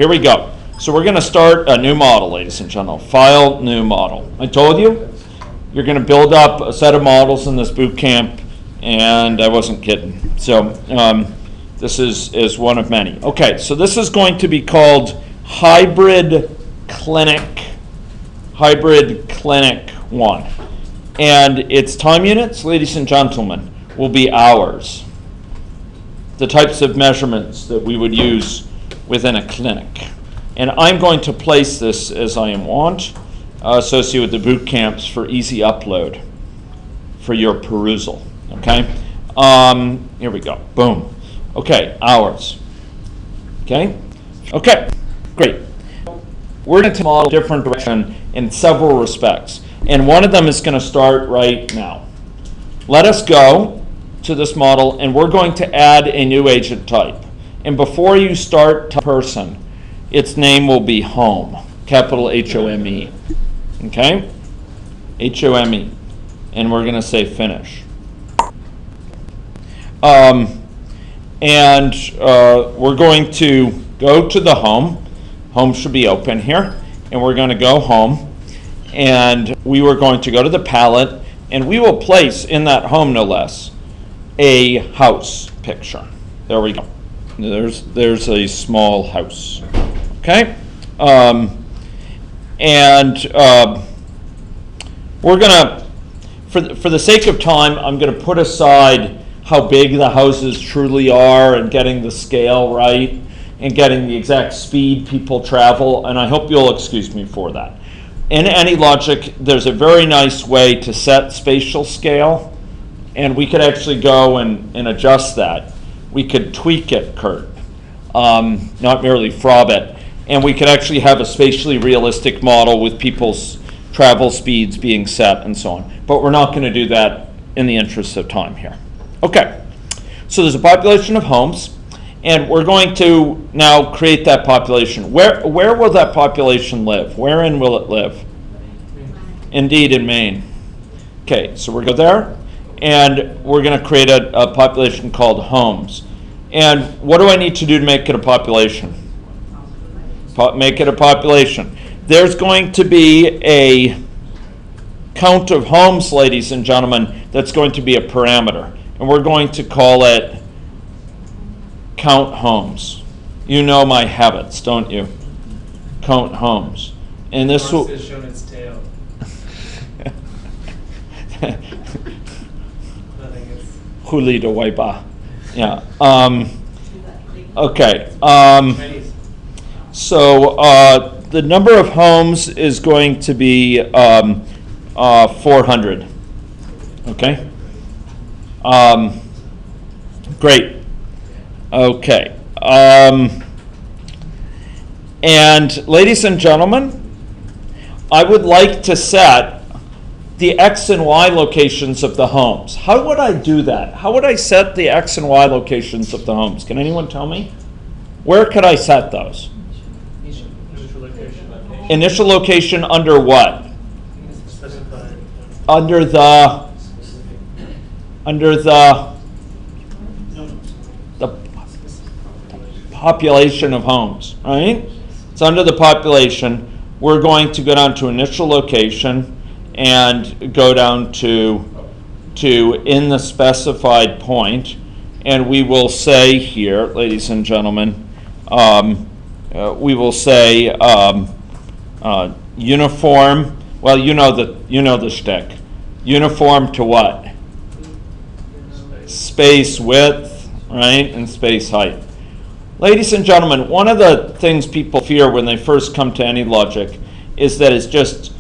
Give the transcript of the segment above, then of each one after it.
Here we go. So we're going to start a new model, ladies and gentlemen. File, new model. I told you, you're going to build up a set of models in this boot camp, and I wasn't kidding. So this is one of many. Okay, so this is going to be called Hybrid Clinic 1. And its time units, ladies and gentlemen, will be hours. The types of measurements that we would use within a clinic. And I'm going to place this as I am wont, associated with the boot camps for easy upload for your perusal. Okay? Here we go. Boom. Okay, hours. Okay? Okay, great. We're going to model different direction in several respects. And one of them is going to start right now. Let us go to this model, and we're going to add a new agent type. And before you start person, its name will be home, capital H-O-M-E. Okay? H-O-M-E. And we're going to say finish. We're going to go to the home. Home should be open here. And we're going to go home. And we were going to go to the palette. And we will place in that home, no less, a house picture. There we go. There's a small house. Okay? We're going to, for the sake of time, I'm going to put aside how big the houses truly are and getting the scale right and getting the exact speed people travel, and I hope you'll excuse me for that. In AnyLogic, there's a very nice way to set spatial scale, and we could actually go and adjust that. We could tweak it, Kurt, not merely frob it. And we could actually have a spatially realistic model with people's travel speeds being set and so on. But we're not going to do that in the interest of time here. Okay, so there's a population of homes, and we're going to now create that population. Where will that population live? Wherein will it live? Indeed, in Maine. Okay, so we'll go there, and we're going to create a population called homes. And what do I need to do to make it a population? Make it a population. There's going to be a count of homes, ladies and gentlemen, that's going to be a parameter. And we're going to call it count homes. You know my habits, don't you? Count homes. And this will has shown its tail. Huli de Waiba. Yeah. Okay. So the number of homes is going to be 400. Okay. Great. Okay. And ladies and gentlemen, I would like to set the X and Y locations of the homes. How would I do that? How would I set the X and Y locations of the homes? Can anyone tell me? Where could I set those? Initial location under what? Under the population of homes, right? It's under the population. We're going to go down to initial location and go down to in the specified point, and we will say here, ladies and gentlemen, we will say uniform. Well, you know the shtick. Uniform to what? Space width, right, and space height. Ladies and gentlemen, one of the things people fear when they first come to AnyLogic is that it's just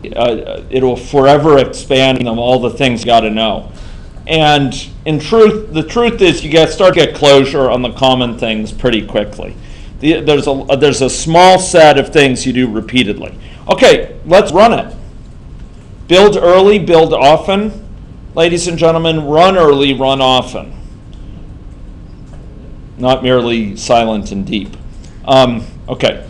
it will forever expand them all the things you got to know. And in truth, the truth is you start to get closure on the common things pretty quickly. There's a small set of things you do repeatedly. Okay, let's run it. Build early, build often. Ladies and gentlemen, run early, run often. Not merely silent and deep. Okay,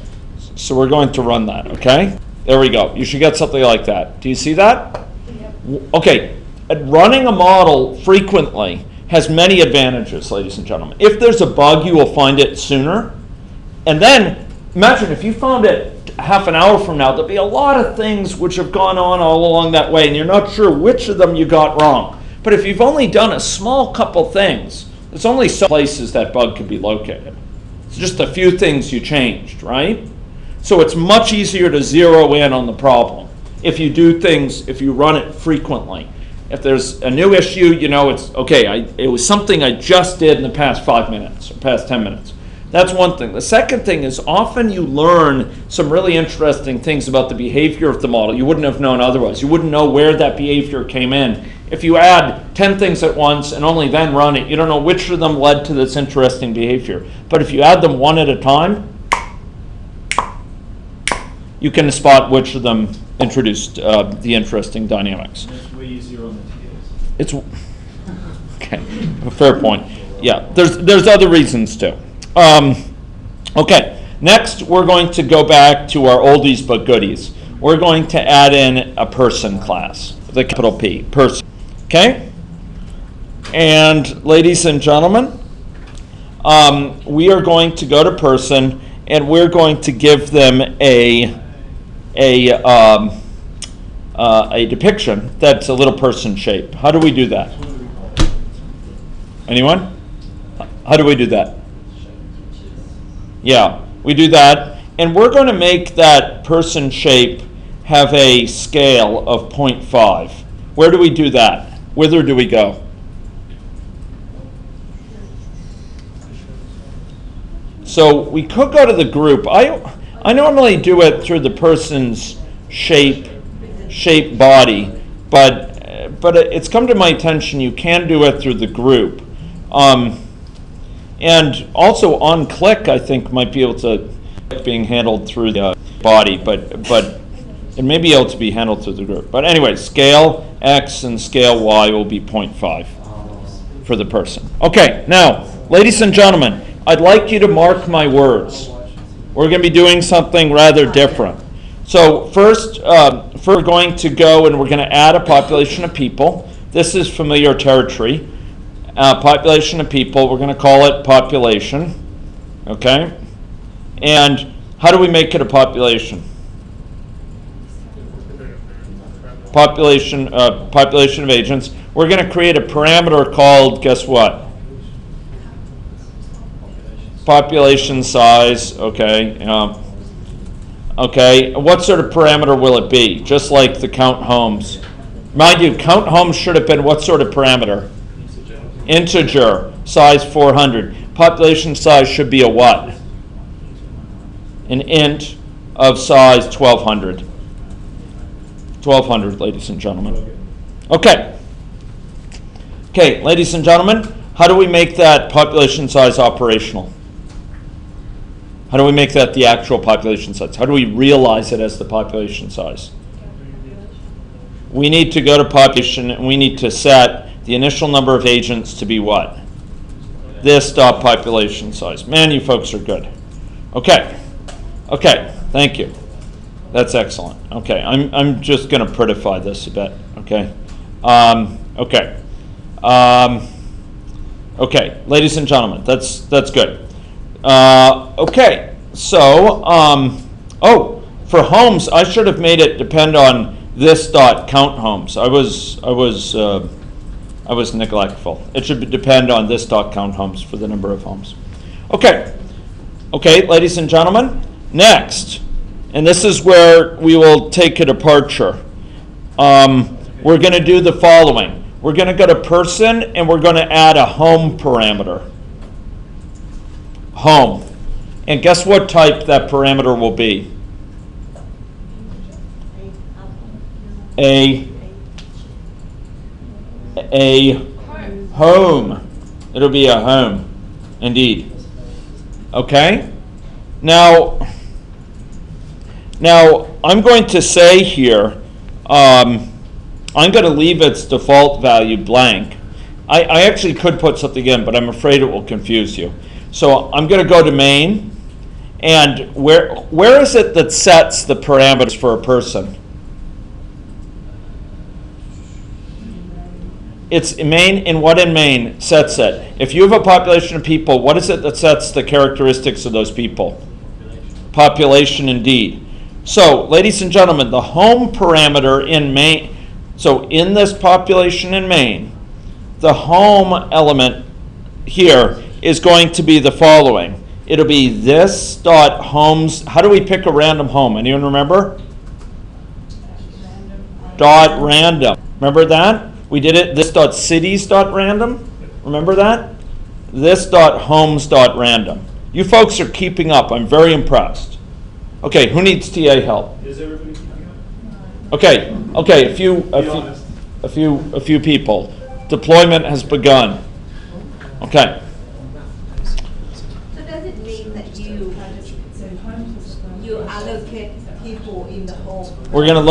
so we're going to run that, okay? There we go. You should get something like that. Do you see that? Okay, running a model frequently has many advantages, ladies and gentlemen. If there's a bug, you will find it sooner. And then imagine if you found it half an hour from now, there'll be a lot of things which have gone on all along that way, and you're not sure which of them you got wrong. But if you've only done a small couple things, there's only some places that bug can be located. It's just a few things you changed, right? So it's much easier to zero in on the problem if you do things, if you run it frequently. If there's a new issue, you know it's, okay, it was something I just did in the past 5 minutes or past 10 minutes. That's one thing. The second thing is often you learn some really interesting things about the behavior of the model you wouldn't have known otherwise. You wouldn't know where that behavior came in. If you add 10 things at once and only then run it, you don't know which of them led to this interesting behavior. But if you add them one at a time, you can spot which of them introduced the interesting dynamics. It's way easier on the TAs. It's okay. A fair point. Yeah, there's other reasons too. Okay, next we're going to go back to our oldies but goodies. We're going to add in a person class, the capital P, person. Okay? And ladies and gentlemen, we are going to go to person and we're going to give them a depiction that's a little person shape. How do we do that? Anyone? How do we do that? Yeah, we do that. And we're going to make that person shape have a scale of 0.5. Where do we do that? Whither do we go? So we could go to the group. I normally do it through the person's shape body, but it's come to my attention you can do it through the group. And also on click, I think might be able to being handled through the body, but it may be able to be handled through the group. But anyway, scale X and scale Y will be 0.5 for the person. Okay, now, ladies and gentlemen, I'd like you to mark my words. We're going to be doing something rather different. So first we're going to go and we're going to add a population of people. This is familiar territory. Population of people, we're going to call it population. Okay? And how do we make it a population? Population of agents. We're going to create a parameter called, guess what? Population size. Okay. Okay. What sort of parameter will it be? Just like the count homes. Mind you, count homes should have been what sort of parameter? Integer. Size 400. Population size should be a what? An int of size 1200. 1200, ladies and gentlemen. Okay. Okay, ladies and gentlemen, how do we make that population size operational? How do we make that the actual population size? How do we realize it as the population size? We need to go to population and we need to set the initial number of agents to be what? This dot population size. Man, you folks are good. Okay. Okay, thank you. That's excellent. Okay, I'm just going to prettify this a bit. Okay. Okay, ladies and gentlemen, that's good. Okay, so for homes, I should have made it depend on this dot count homes. I was neglectful. It should depend on this dot count homes for the number of homes. Okay. Okay, ladies and gentlemen, next. And this is where we will take a departure. We're going to do the following. We're going to go to person, and we're going to add a home parameter. Home. And guess what type that parameter will be? A home. It'll be a home. Indeed. Okay? Now, I'm going to say here, I'm going to leave its default value blank. I actually could put something in, but I'm afraid it will confuse you. So I'm going to go to main, and where is it that sets the parameters for a person? It's main, and what in main sets it? If you have a population of people, what is it that sets the characteristics of those people? population indeed. So, ladies and gentlemen, the home parameter in Maine, so in this population in Maine, the home element here is going to be the following. It'll be this dot homes. How do we pick a random home? Anyone remember? Dot random. Remember that? We did it, this dot cities dot random. Remember that? This dot homes dot random. You folks are keeping up. I'm very impressed. Okay, who needs TA help? Is everybody keeping up? Okay, a few people. Deployment has begun. Okay. So does it mean that you allocate people in the home? We're gonna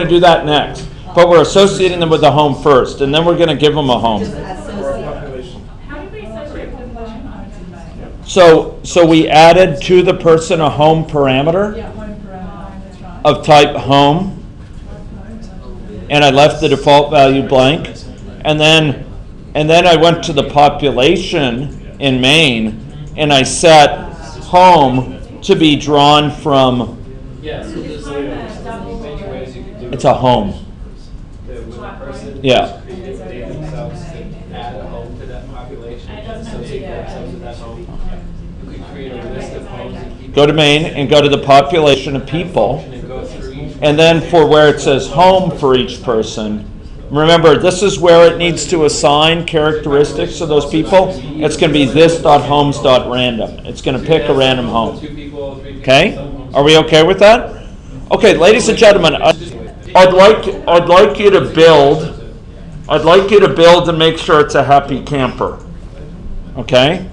do that next. But we're associating them with the home first, and then we're gonna give them a home. Just associate. Population. How do we associate population? So we added to the person a home parameter Yeah, home parameter, that's right. of type home, and I left the default value blank. And then I went to the population in Maine, and I set home to be drawn from, Yeah, so there's many ways you could do it. it's a home. That when a person Yeah. they themselves to add a home to that population, associate themselves with that home. You could create a list of homes and people. Go to Maine and go to the population of people. And go through each. And then for where it says home for each person, remember, this is where it needs to assign characteristics of those people. It's going to be this.homes.random. It's going to pick a random home. 2 people, 3 people. Okay? some homes. Are we okay with that? Okay, ladies and gentlemen, I'd like you to build. I'd like you to build and make sure it's a happy camper. Okay?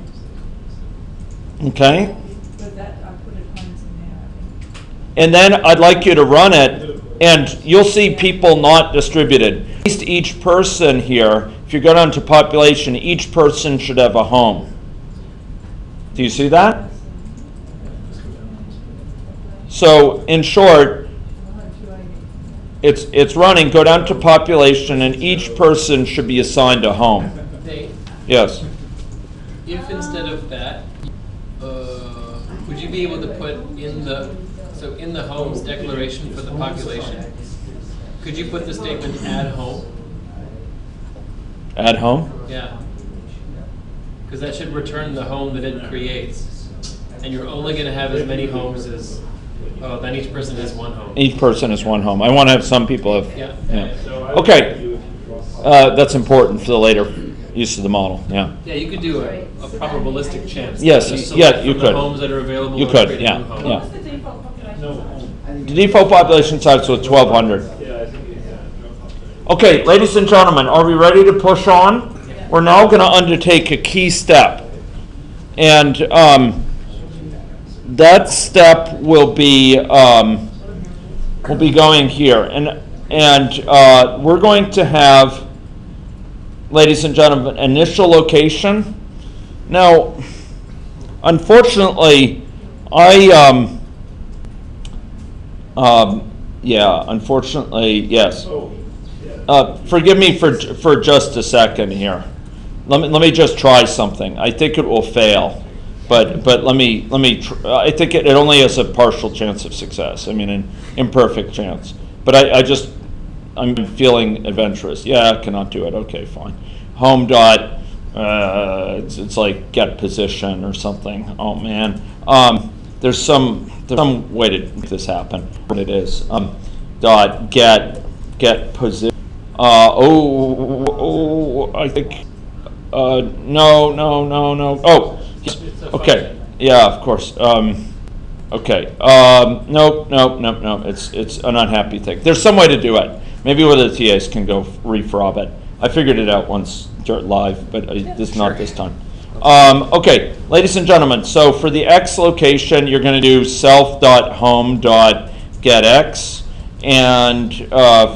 Okay? But that, I put it homes in there, I think. And then I'd like you to run it, and you'll see people not distributed. At least each person here, if you go down to population, each person should have a home. Do you see that? So, in short, it's running, go down to population, and each person should be assigned a home. Hey, Yes. if instead of that, would you be able to put in the homes declaration for the population, could you put the statement add home? Add home? Yeah. Because that should return the home that it creates. And you're only going to have as many homes as, then each person has 1 home. Each person is one home. I want to have some people have. Yeah. Okay. That's important for the later use of the model. Yeah. Yeah, you could do a probabilistic chance. Yes, You select yeah, you from the could. homes that are available. You and could, create a yeah, new home. yeah. What's the default population? No home. The default population size was 1,200. Yeah, I think, yeah. Okay, ladies and gentlemen, are we ready to push on? We're now going to undertake a key step. And that step will be going here. And we're going to have, ladies and gentlemen, initial location. Now, unfortunately, unfortunately, yes. Oh, yeah. Forgive me for just a second here. Let me just try something. I think it will fail, but let me. I think it only has a partial chance of success. I mean, an imperfect chance. But I'm feeling adventurous. Yeah, I cannot do it. Okay, fine. Home dot. It's like get position or something. Oh man. There's some way to make this happen. What it is. Dot get position. I think. No. Oh, yes. Okay. Yeah, of course. Okay. Nope. It's an unhappy thing. There's some way to do it. Maybe one of the TAs can go refrob it. I figured it out once live, but not this time. Okay, ladies and gentlemen. So for the X location, you're going to do self.home.getX. And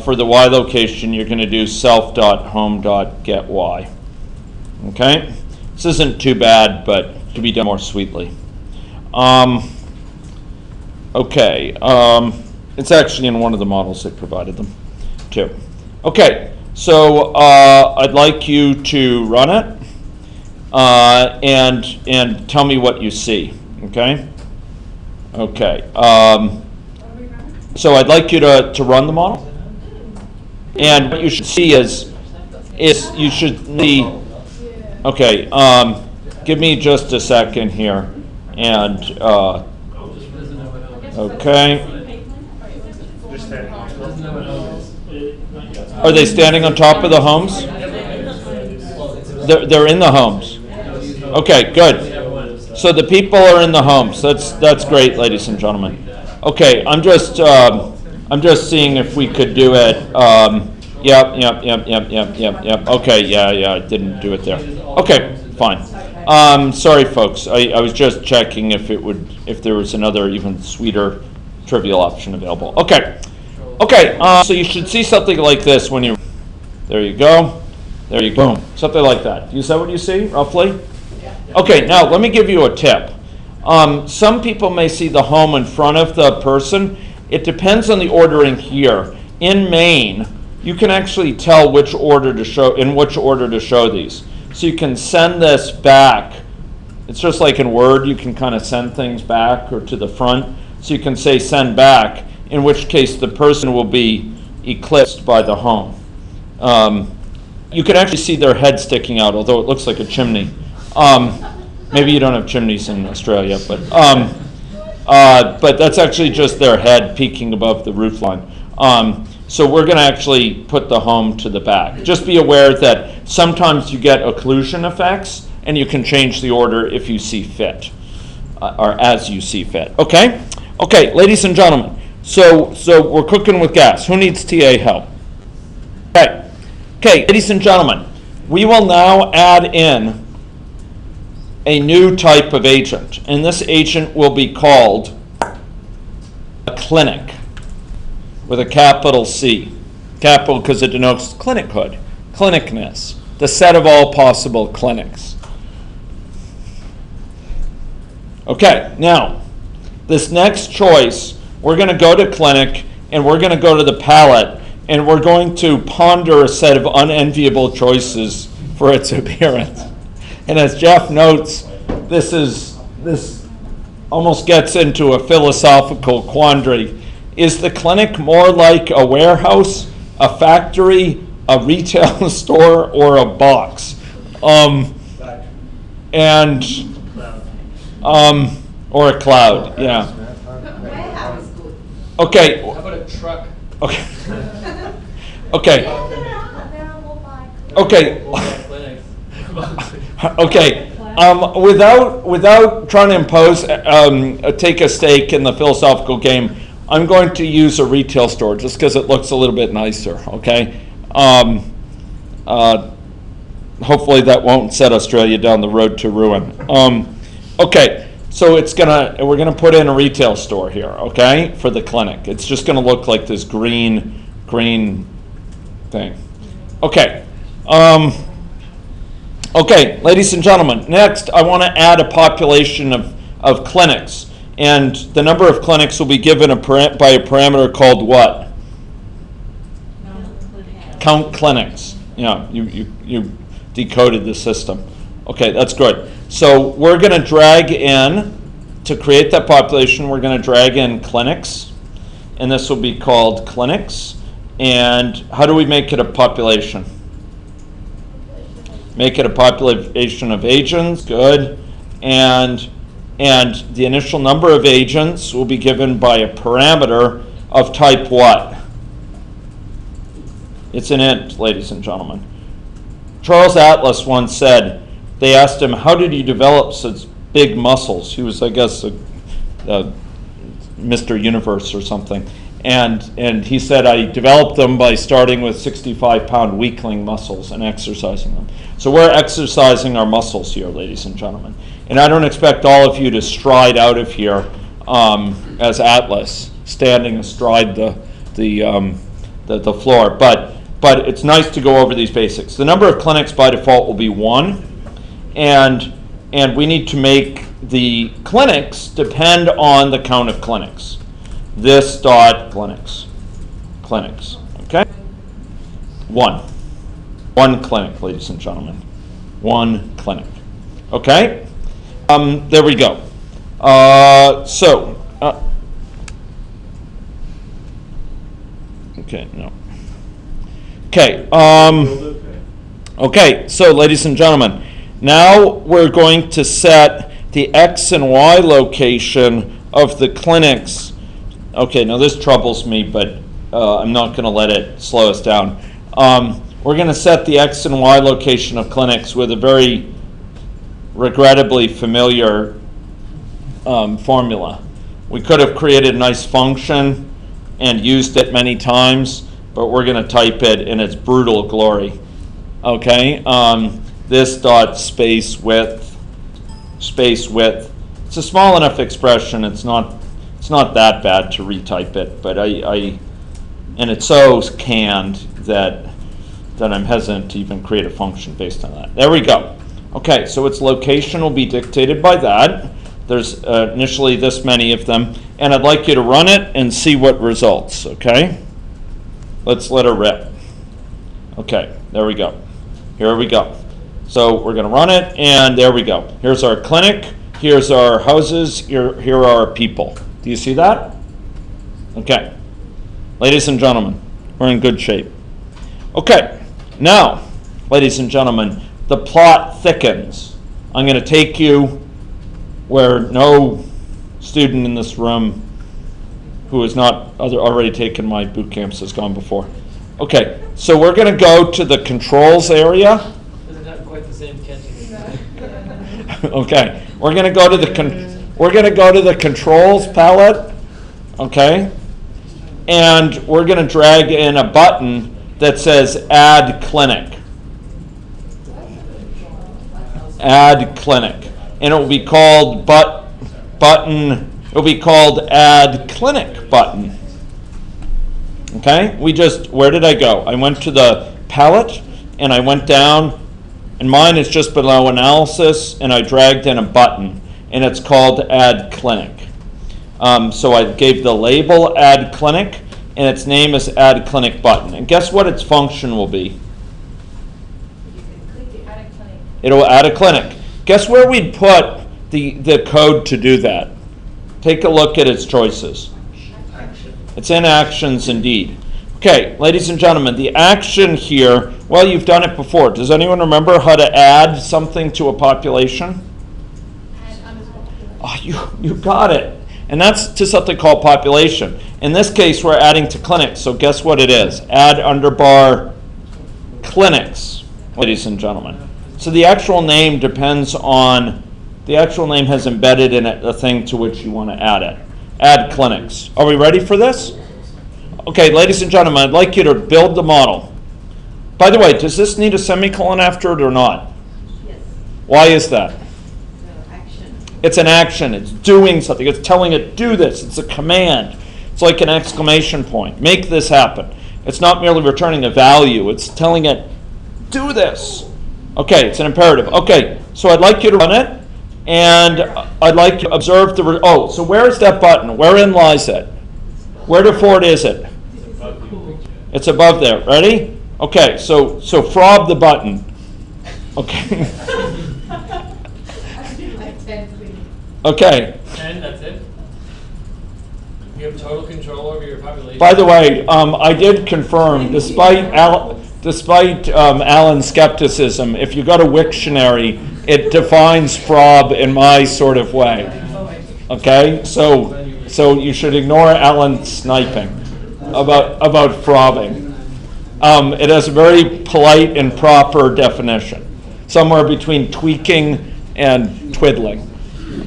for the Y location, you're going to do self.home.getY. Okay? This isn't too bad, but to be done more sweetly. Okay. It's actually in one of the models they provided them, too. Okay. So I'd like you to run it and tell me what you see. Okay? Okay. So I'd like you to run the model. And what you should see is you should see, okay, give me just a second here. And, Doesn't know what home is. okay. Doesn't know what home is. Are they standing on top of the homes? They're in the homes. Okay, good. So the people are in the homes. That's great, ladies and gentlemen. Okay, I'm just seeing if we could do it. Yep. Okay, yeah, I didn't do it there. Okay, fine. Sorry, folks. I was just checking if there was another even sweeter trivial option available. Okay. So you should see something like this when you. There you go. There you go. Boom. Something like that. Is that what you see, roughly? Okay, now let me give you a tip. Some people may see the home in front of the person. It depends on the ordering here. In Maine, you can actually tell in which order to show these. So you can send this back. It's just like in Word, you can kind of send things back or to the front. So you can say send back, in which case the person will be eclipsed by the home. You can actually see their head sticking out, although it looks like a chimney. Maybe you don't have chimneys in Australia, but that's actually just their head peeking above the roof line. So we're going to actually put the home to the back. Just be aware that sometimes you get occlusion effects, and you can change the order if you see fit, or as you see fit. Okay, ladies and gentlemen. So we're cooking with gas. Who needs TA help? Okay, ladies and gentlemen, we will now add in a new type of agent, and this agent will be called a clinic, with a capital C. Capital because it denotes clinichood, clinicness, the set of all possible clinics. Okay, now, this next choice, we're going to go to clinic, and we're going to go to the palette, and we're going to ponder a set of unenviable choices for its appearance. And as Jeff notes, this almost gets into a philosophical quandary. Is the clinic more like a warehouse, a factory, a retail store, or a box? Or a cloud, yeah. Warehouse is good. Okay. How about a truck? Okay. There are mobile Clinics. Okay. Without trying to impose, take a stake in the philosophical game, I'm going to use a retail store just because it looks a little bit nicer. Okay. Hopefully that won't set Australia down the road to ruin. Okay. So we're gonna put in a retail store here. Okay, for the clinic. It's just gonna look like this green thing. Okay. Okay, ladies and gentlemen, next I want to add a population of clinics. And the number of clinics will be given by a parameter called what? Count clinics. Yeah, you decoded the system. Okay, that's good. So we're going to drag in, to create that population, we're going to drag in clinics. And this will be called clinics. And how do we make it a population? Make it a population of agents, good. And the initial number of agents will be given by a parameter of type what? It's an int, ladies and gentlemen. Charles Atlas once said, they asked him, how did you develop such big muscles? He was, I guess, Mr. Universe or something. And he said, I developed them by starting with 65-pound weakling muscles and exercising them. So we're exercising our muscles here, ladies and gentlemen. And I don't expect all of you to stride out of here as Atlas, standing astride the floor. But it's nice to go over these basics. The number of clinics by default will be 1. And we need to make the clinics depend on the count of clinics. This dot clinics, okay? 1 clinic, ladies and gentlemen. 1 clinic, okay? There we go. So Okay, no. Okay, okay, so ladies and gentlemen, now we're going to set the X and Y location of the clinics. Okay, now this troubles me, but I'm not going to let it slow us down. We're going to set the X and Y location of clinics with a very regrettably familiar formula. We could have created a nice function and used it many times, but we're going to type it in its brutal glory. Okay, this dot space width. It's a small enough expression. It's not that bad to retype it, but and it's so canned that I'm hesitant to even create a function based on that. There we go. Okay, so its location will be dictated by that. There's initially this many of them, and I'd like you to run it and see what results, okay? Let's let her rip. Okay, there we go. Here we go. So we're going to run it, and there we go. Here's our clinic. Here's our houses. Here are our people. Do you see that? Okay. Ladies and gentlemen, we're in good shape. Okay, now, ladies and gentlemen, the plot thickens. I'm going to take you where no student in this room who has not already taken my boot camps has gone before. Okay, so we're going to go to the controls area. This is not quite the same catching. Okay, we're going to go to the controls palette. Okay, and we're going to drag in a button that says Add Clinic. Add Clinic, and it will be called button. It will be called Add Clinic button. Okay, where did I go? I went to the palette and I went down, and mine is just below analysis, and I dragged in a button, and it's called Add Clinic. So I gave the label Add Clinic, and its name is Add Clinic button. And guess what its function will be? You can click the add a clinic. It'll add a clinic. Guess where we'd put the code to do that? Take a look at its choices. It's in actions indeed. Okay, ladies and gentlemen, the action here, well, you've done it before. Does anyone remember how to add something to a population? Add underscore. Oh, you got it. And that's to something called population. In this case, we're adding to clinics, so guess what it is? Add underbar clinics, ladies and gentlemen. So the actual name depends on, the actual name has embedded in it a thing to which you want to add it. Add clinics. Are we ready for this? Okay, ladies and gentlemen, I'd like you to build the model. By the way, does this need a semicolon after it or not? Yes. Why is that? So action. It's an action. It's doing something. It's telling it, do this. It's a command. It's like an exclamation point. Make this happen. It's not merely returning a value. It's telling it, do this. Okay, it's an imperative. Okay, so I'd like you to run it, and I'd like you to observe the, so where is that button? Wherein lies it? Where toward is it? It's above there. Ready? Okay, so frob the button. Okay. Okay. And that's it? You have total control over your population? By the way, I did confirm, despite Alan's skepticism, if you go to Wiktionary, it defines frob in my sort of way. Okay, so you should ignore Alan's sniping about frobbing. It has a very polite and proper definition, somewhere between tweaking and twiddling.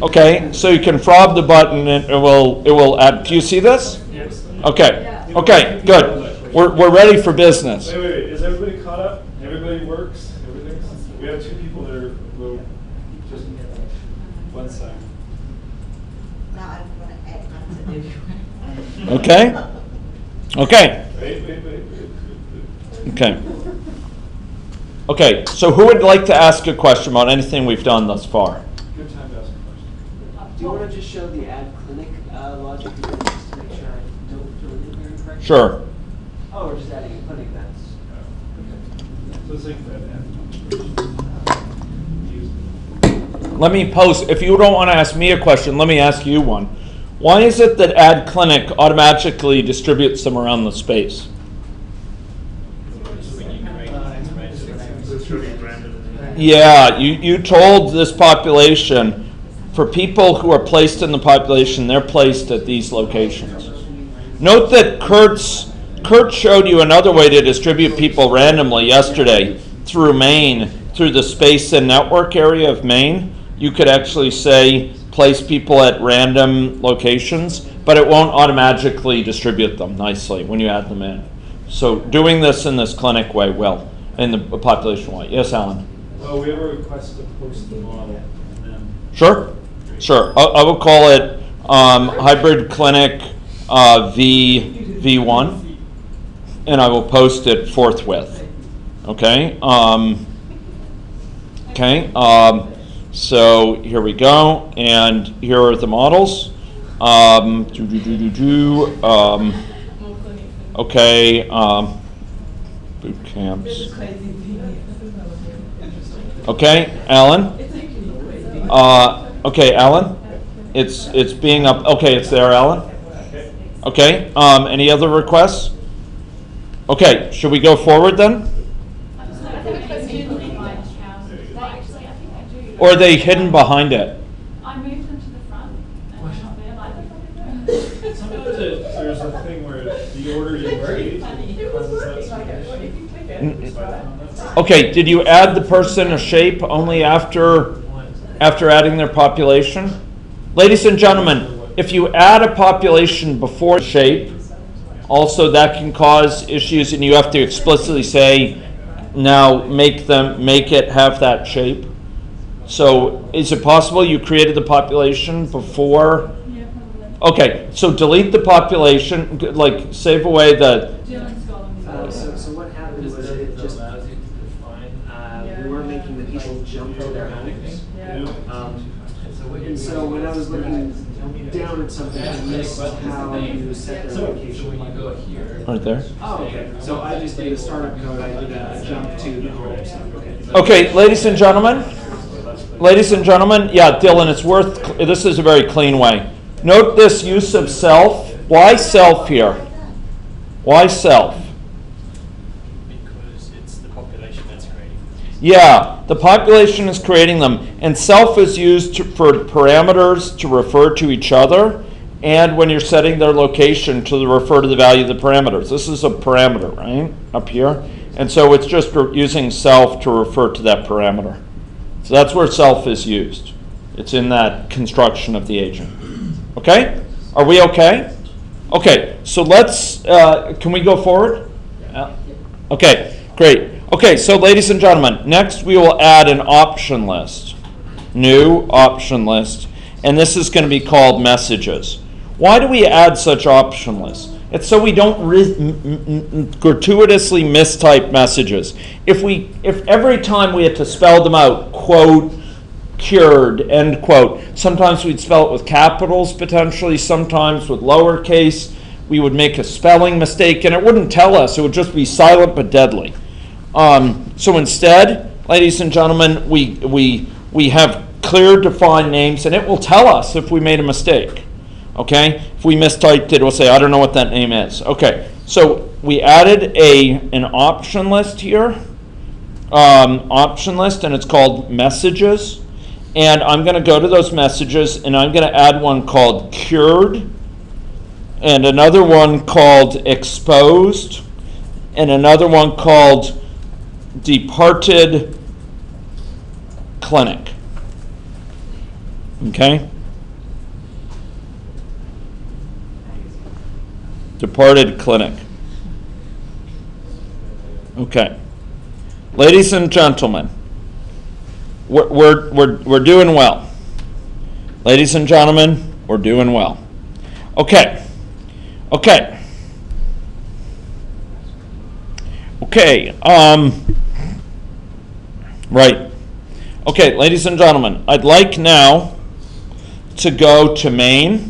Okay, so you can frob the button and it will add. Do you see this? Yes. Okay. Okay, good. We're ready for business. Wait. Is everybody caught up? Everybody works? Everything's. We have two people that are just one side. Now I'm going to add answer everywhere. Okay. Okay. Wait. Okay. Okay. So who would like to ask a question about anything we've done thus far? Good time to ask a question. Do you want to just show the add clinic logic again, just to make sure I don't do it incorrectly? Sure. Oh, we're just adding a clinic, that's... Okay. So let's think that. Let me pose. If you don't want to ask me a question, let me ask you one. Why is it that add clinic automatically distributes them around the space? Yeah, you told this population, for people who are placed in the population, they're placed at these locations. Note that Kurt showed you another way to distribute people randomly yesterday through Maine, through the space and network area of Maine. You could actually say place people at random locations, but it won't automatically distribute them nicely when you add them in. So doing this in this clinic way will, in the population way. Yes, Alan? Well, we have a request to post the model, and then. Sure. I will call it hybrid clinic V1, and I will post it forthwith. Okay. So here we go, and here are the models. Okay. Boot camps. Okay, Alan. Okay, Alan. It's being up. Okay, it's there, Alan. Okay. Any other requests? Okay. Should we go forward then? Or are they hidden behind it? I moved them to the front, and they're not there like that. Sometimes there's a thing where the order you create causes that situation. Okay, did you add the person a shape only after adding their population? Ladies and gentlemen, if you add a population before shape, also that can cause issues, and you have to explicitly say, now make it have that shape. So is it possible you created the population before? Yeah, probably. Okay, so delete the population, like save away the, Dylan's got them. So what happened was it just, we were making the people jump to their homes. And so when I was looking down at something, I missed how you set their location. right there. Oh, okay. So I just did a startup code, I did a jump to the home stuff, okay. Okay, ladies and gentlemen, yeah, Dylan, it's this is a very clean way. Note this use of self. Why self here? Why self? Because it's the population that's creating them. Yeah, the population is creating them, and self is used for parameters to refer to each other, and when you're setting their location to refer to the value of the parameters. This is a parameter, right, up here? And so it's just using self to refer to that parameter. So that's where self is used. It's in that construction of the agent. Okay? Are we okay? Okay, so let's, can we go forward? Okay, great. Okay, so ladies and gentlemen, next we will add an option list. New option list. And this is going to be called messages. Why do we add such option lists? It's so we don't gratuitously mistype messages. If every time we had to spell them out, quote, cured, end quote, sometimes we'd spell it with capitals potentially, sometimes with lowercase. We would make a spelling mistake and it wouldn't tell us. It would just be silent but deadly. So instead, ladies and gentlemen, we have clear defined names and it will tell us if we made a mistake. Okay, if we mistyped it, we'll say, I don't know what that name is. Okay, so we added an option list here, option list, and it's called messages. And I'm going to go to those messages, and I'm going to add one called cured, and another one called exposed, and another one called departed clinic. Okay? Departed clinic. Okay. Ladies and gentlemen, we're doing well. Ladies and gentlemen, we're doing well. Okay. Okay. Okay. Right. Okay, ladies and gentlemen, I'd like now to go to Maine.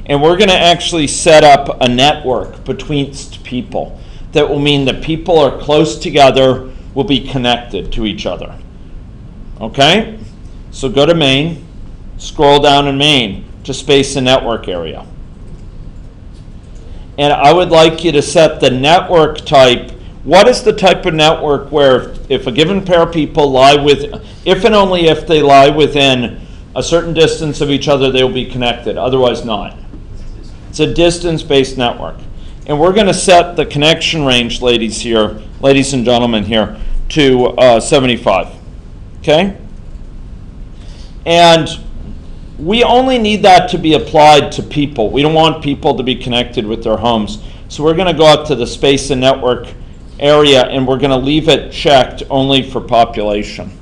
And we're going to actually set up a network between people. That will mean that people are close together, will be connected to each other. Okay? So go to Maine, scroll down in Maine. to space and network area. And I would like you to set the network type. What is the type of network where if a given pair of people lie if and only if they lie within a certain distance of each other, they will be connected, otherwise not? It's a distance-based network. And we're going to set the connection range, ladies and gentlemen here, to 75. Okay? And we only need that to be applied to people. We don't want people to be connected with their homes. So we're going to go out to the space and network area, and we're going to leave it checked only for population.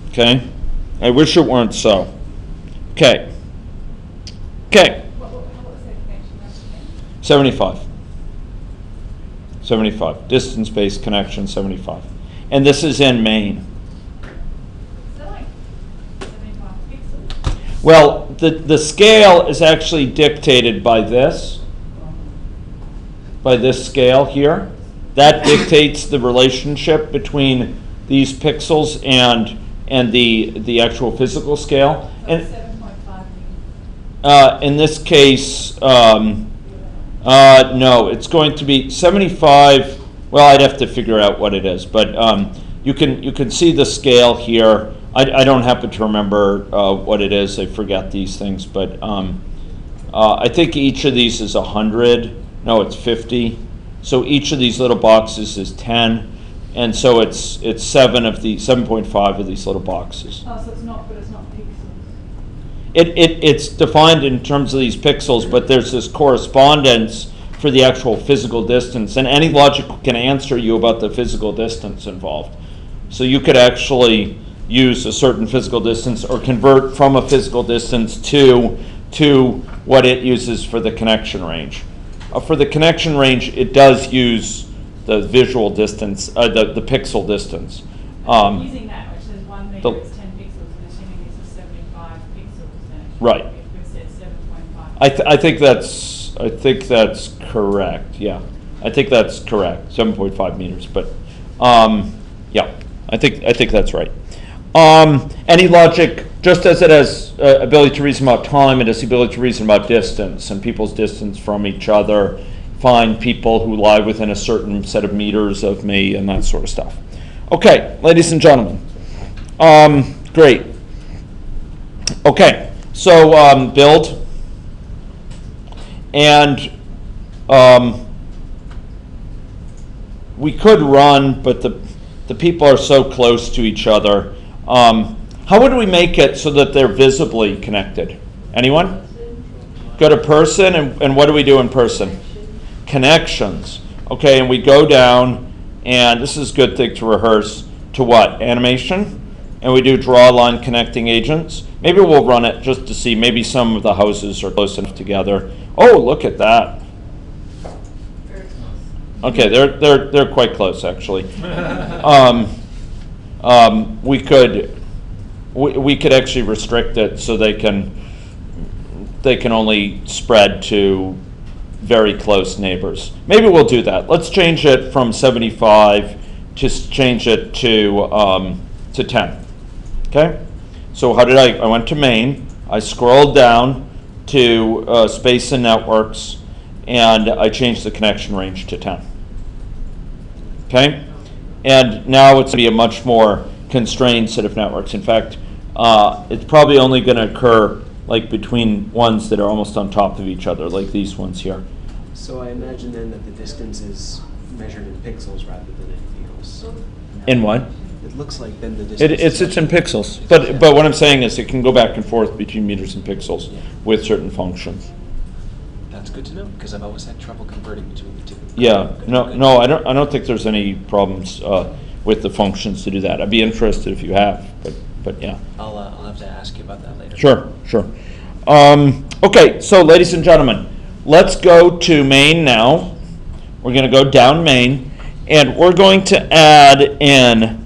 Okay? I wish it weren't so. Okay. Okay. What was that connection range again? 75. 75. Distance-based connection, 75. And this is in Maine. Is that like 75 pixels? Well, the scale is actually dictated by this scale here. That dictates the relationship between these pixels and the actual physical scale. And 7.5 in this case, no, it's going to be 75. Well, I'd have to figure out what it is, but you can see the scale here. I don't happen to remember what it is. I forget these things, but I think each of these is 100. No, it's 50. So each of these little boxes is 10, and so it's 7.5 of these little boxes. Oh, so it's not pixels. It's defined in terms of these pixels, but there's this correspondence for the actual physical distance, and any logic can answer you about the physical distance involved. So you could actually use a certain physical distance or convert from a physical distance to what it uses for the connection range. For the connection range, it does use the visual distance, the pixel distance. Using that, which says 1 meter the- is 10 pixels, and assuming this is 75 pixels, then it should Right. be, if we said 7.5. I think that's correct. Yeah, I think that's correct. 7.5 meters, but yeah, I think that's right. Any logic, just as it has ability to reason about time, it has the ability to reason about distance and people's distance from each other, find people who lie within a certain set of meters of me, and that sort of stuff. Okay, ladies and gentlemen. Great. Okay, so build. And we could run, but the people are so close to each other. How would we make it so that they're visibly connected? Anyone? Go to person, and what do we do in person? Connections. Okay, and we go down, and this is a good thing to rehearse, to what? Animation? And we do draw line connecting agents. Maybe we'll run it just to see. Maybe some of the houses are close enough together. Oh, look at that. Okay, they're quite close, actually. We could actually restrict it so they can only spread to very close neighbors. Maybe we'll do that. Let's change it from 75 to change it to 10. Okay. So how did I went to Maine. I scrolled down to space and networks, and I changed the connection range to 10. Okay. And now it's going to be a much more constrained set of networks. In fact, it's probably only going to occur like between ones that are almost on top of each other, like these ones here. So I imagine then that the distance is measured in pixels rather than anything else. In what? It looks like then the distance. It's in pixels. But what I'm saying is it can go back and forth between meters and pixels with certain functions. That's good to know, because I've always had trouble converting between the two. Yeah. Good, No. good. No. I don't think there's any problems with the functions to do that. I'd be interested if you have. But yeah. I'll have to ask you about that later. Sure. Okay, so ladies and gentlemen, let's go to Maine now. We're going to go down Maine, and we're going to add in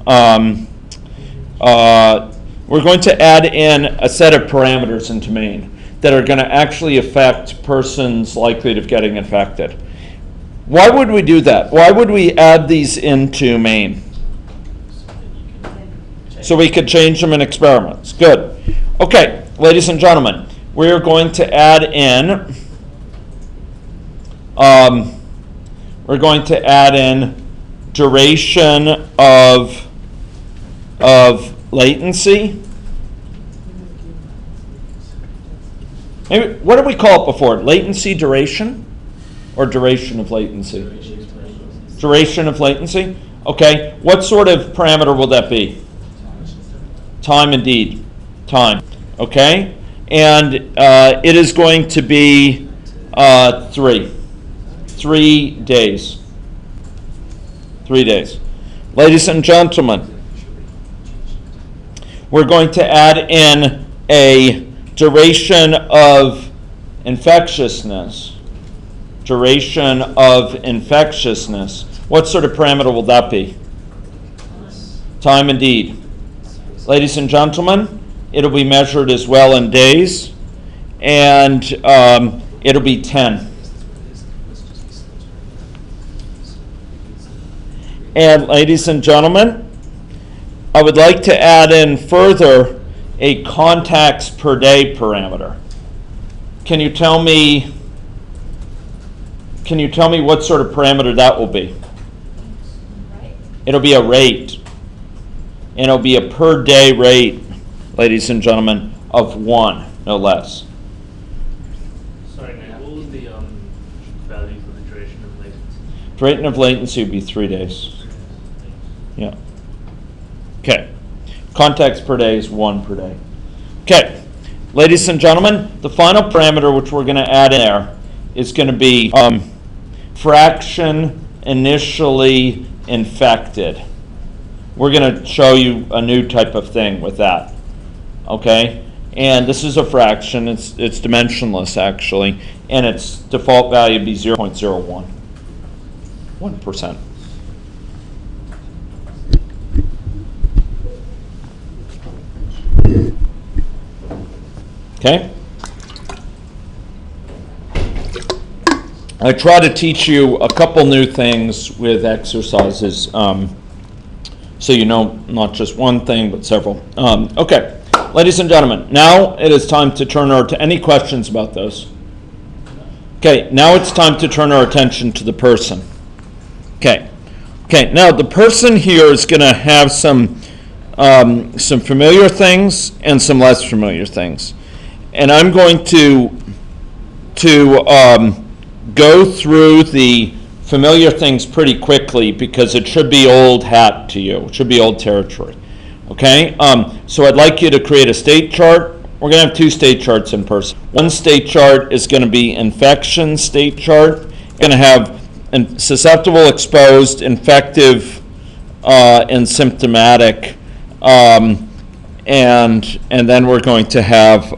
a set of parameters into Maine that are going to actually affect persons' likelihood of getting infected. Why would we do that? Why would we add these into Maine? So we could change them in experiments. Good. Okay, ladies and gentlemen, we're going to add in, duration of latency. Maybe, what did we call it before? Latency duration? Or duration of latency? Duration of latency? Okay. What sort of parameter will that be? Time, indeed. Time. Okay. And it is going to be 3 days. 3 days. Ladies and gentlemen, we're going to add in a duration of infectiousness. Duration of infectiousness. What sort of parameter will that be? Time, indeed. Ladies and gentlemen, it'll be measured as well in days, and it'll be 10. And ladies and gentlemen, I would like to add in further a contacts per day parameter. Can you tell me what sort of parameter that will be? It'll be a rate. And it'll be a per day rate, ladies and gentlemen, of 1, no less. Sorry, Nick, what was the value for the duration of latency? Duration of latency would be 3 days. Yeah. Okay. Contacts per day is 1 per day. Okay. Ladies and gentlemen, the final parameter which we're going to add in there is going to be fraction initially infected. We're going to show you a new type of thing with that. Okay? And this is a fraction. It's dimensionless, actually. And its default value would be 0.01. 1%. Okay? I try to teach you a couple new things with exercises, so you know not just one thing, but several. Okay, ladies and gentlemen, now it is time to turn our any questions about those? Okay, now it's time to turn our attention to the person. Okay, now the person here is going to have some familiar things and some less familiar things. And I'm going to go through the familiar things pretty quickly because it should be old hat to you. It should be old territory. Okay? So I'd like you to create a state chart. We're going to have 2 state charts in person. One state chart is going to be infection state chart. We're going to have susceptible, exposed, infective, and symptomatic. And then we're going to have,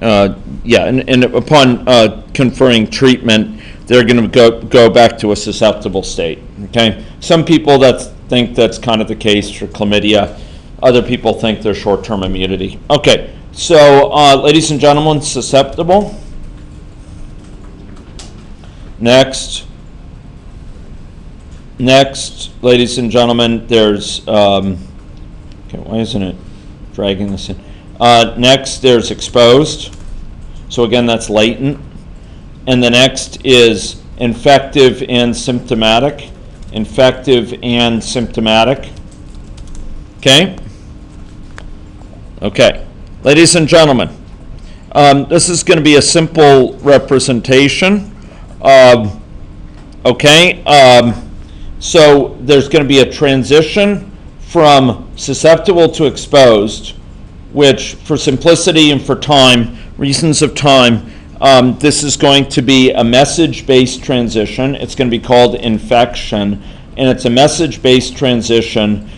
and upon conferring treatment, they're going to go back to a susceptible state. Okay, some people think that's kind of the case for chlamydia. Other people think they're short-term immunity. Okay, so ladies and gentlemen, susceptible. Next, ladies and gentlemen, there's. Okay, why isn't it dragging this in? Next, there's exposed. So again, that's latent. And the next is infective and symptomatic. Infective and symptomatic. Okay? Okay. Ladies and gentlemen, this is going to be a simple representation. So there's going to be a transition from susceptible to exposed, which for simplicity and for reasons of time, this is going to be a message-based transition. It's going to be called infection, and it's a message-based transition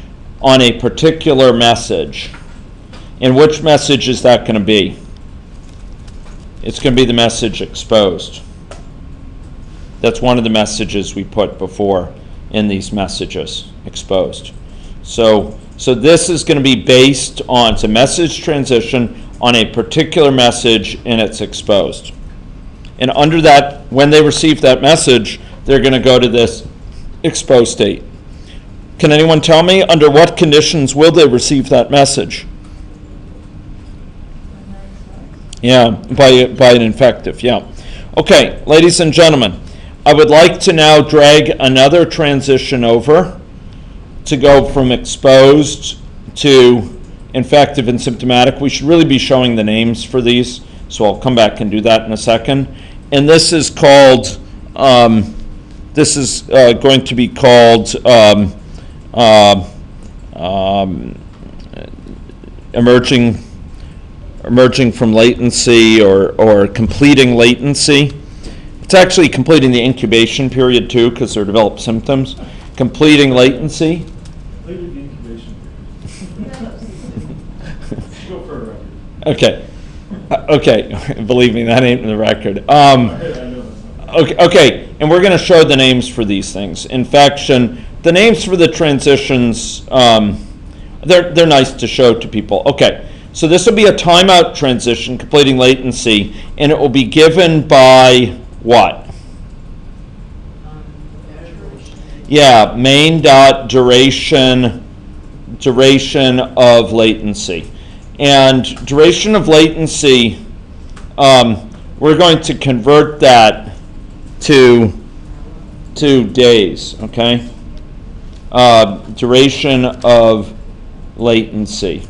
on a particular message. And which message is that going to be? It's going to be the message exposed. That's one of the messages we put before in these messages, exposed. So this is going to be based on, it's a message transition on a particular message, and it's exposed. And under that, when they receive that message, they're going to go to this exposed state. Can anyone tell me under what conditions will they receive that message? Yeah, by an infective, yeah. Okay, ladies and gentlemen, I would like to now drag another transition over to go from exposed to infective and symptomatic. We should really be showing the names for these, so I'll come back and do that in a second. And this is called, going to be called emerging from latency or completing latency. It's actually completing the incubation period too, because they're developed symptoms. Completing latency. Completed the incubation period. Go for a record. Okay. Okay. Believe me, that ain't in the record. I know that's not. Okay. And we're going to show the names for these things. Infection. The names for the transitions, they're nice to show to people. Okay. So this will be a timeout transition, completing latency, and it will be given by what? Yeah, main dot duration of latency. And duration of latency, we're going to convert that to days, okay? Duration of latency.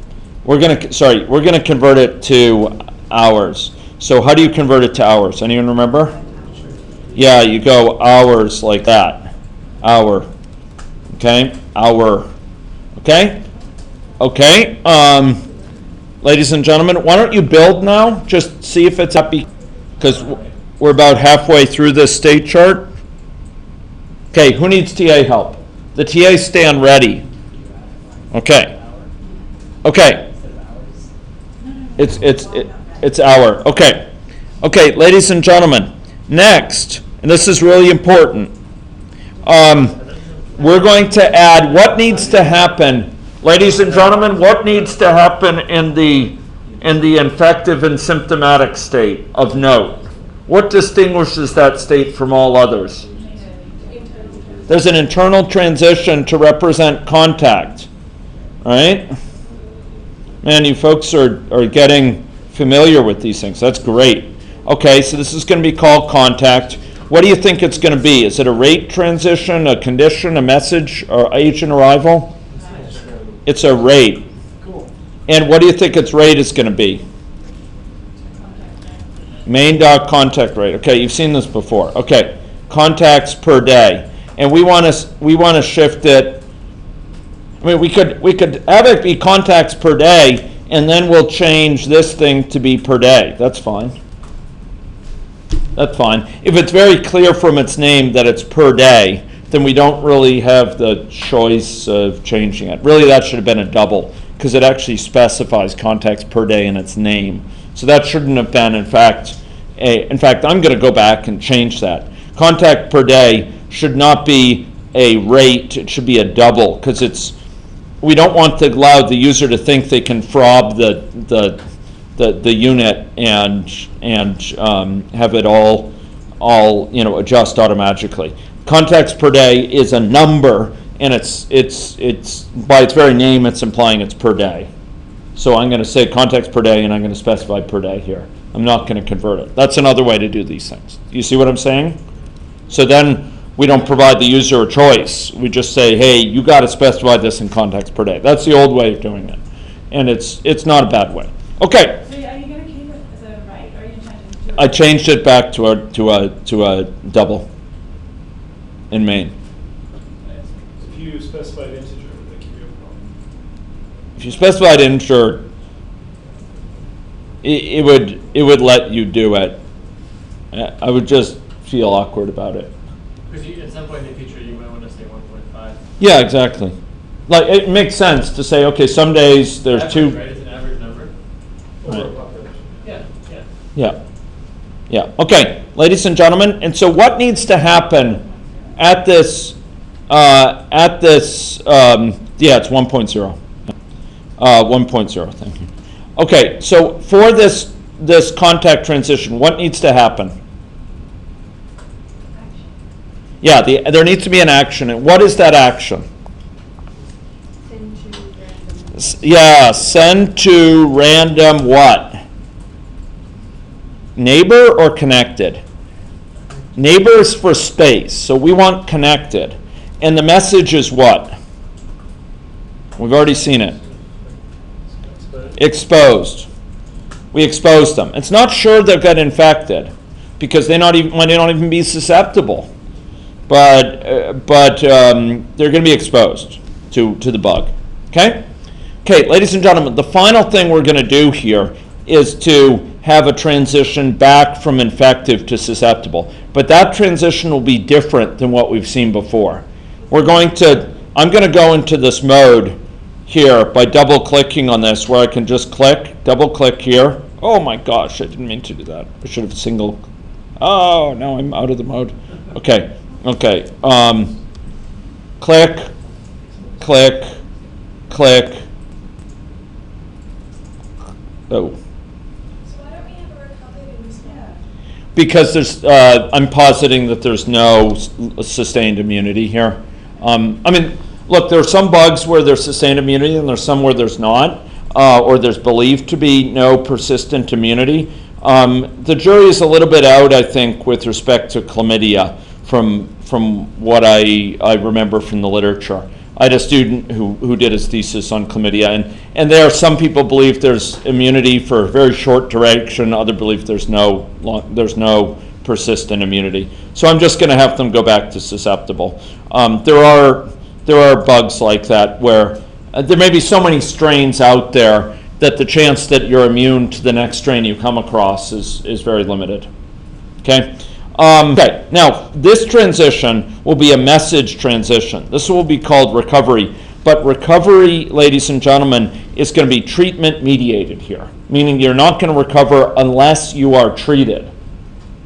We're going to convert it to hours. So how do you convert it to hours? Anyone remember? Yeah, you go hours like that. Hour. Okay? Hour. Okay? Okay. Ladies and gentlemen, why don't you build now? Just see if it's happy, because we're about halfway through this state chart. Okay, who needs TA help? The TAs stand ready. Okay. Okay. It's hour. Okay. Okay, ladies and gentlemen, next, and this is really important, we're going to add what needs to happen. Ladies and gentlemen, what needs to happen in the infective and symptomatic state of note? What distinguishes that state from all others? There's an internal transition to represent contact, right? Man, you folks are getting familiar with these things. That's great. Okay, so this is going to be called contact. What do you think it's going to be? Is it a rate transition, a condition, a message, or agent arrival? It's a rate. Cool. And what do you think its rate is going to be? Main dot contact rate. Okay, you've seen this before. Okay, contacts per day, and we want to shift it. I mean, we could have it be contacts per day, and then we'll change this thing to be per day. That's fine. That's fine. If it's very clear from its name that it's per day, then we don't really have the choice of changing it. Really, that should have been a double, because it actually specifies contacts per day in its name. So that shouldn't have been, in fact, I'm going to go back and change that. Contact per day should not be a rate, it should be a double, because we don't want to allow the user to think they can fob the unit and have it all adjust automatically. Contacts per day is a number, and it's by its very name it's implying it's per day. So I'm going to say contacts per day, and I'm going to specify per day here. I'm not going to convert it. That's another way to do these things. You see what I'm saying? So then we don't provide the user a choice. We just say, hey, you got to specify this in contacts per day. That's the old way of doing it, and it's not a bad way. Okay. So are you going to keep it as a rate, or are you changing it to I changed it back to a double in main. If you specified integer, that could be a problem. If you specified integer, it would let you do it. I would just feel awkward about it. Because at some point in the future, you might want to say 1.5. Yeah, exactly. Like, it makes sense to say, okay, some days there's Average, two. right? It's an average number. Over a Right. population. Yeah. Yeah. Yeah. Okay, ladies and gentlemen, and so what needs to happen at this? Yeah, it's 1.0. 1.0. Thank you. Okay, so for this contact transition, what needs to happen? Yeah, there needs to be an action. And what is that action? Send to random. Yeah, send to random what? neighbor or connected? Neighbor is for space, so we want connected. And the message is what? We've already seen it. Exposed. We exposed them. It's not sure they'll get infected because they might not even be susceptible, but they're going to be exposed to the bug. Okay? Okay, ladies and gentlemen, the final thing we're going to do here is to have a transition back from infective to susceptible. But that transition will be different than what we've seen before. I'm going to go into this mode here by double-clicking on this, where I can just double-click here. Oh my gosh, I didn't mean to do that. I should have oh, now I'm out of the mode. Okay. Click, click, click. Oh. So why don't we have a recovery in this one? Because I'm positing that there's no sustained immunity here. I mean, look, there are some bugs where there's sustained immunity and there's some where there's not, or there's believed to be no persistent immunity. The jury is a little bit out, I think, with respect to chlamydia from what I remember from the literature. I had a student who did his thesis on chlamydia, and there some people believe there's immunity for a very short duration, others believe there's no persistent immunity. So I'm just going to have them go back to susceptible. There are bugs like that where there may be so many strains out there that the chance that you're immune to the next strain you come across is very limited. Okay? Okay, now this transition will be a message transition. This will be called recovery. But recovery, ladies and gentlemen, is going to be treatment mediated here, meaning you're not going to recover unless you are treated.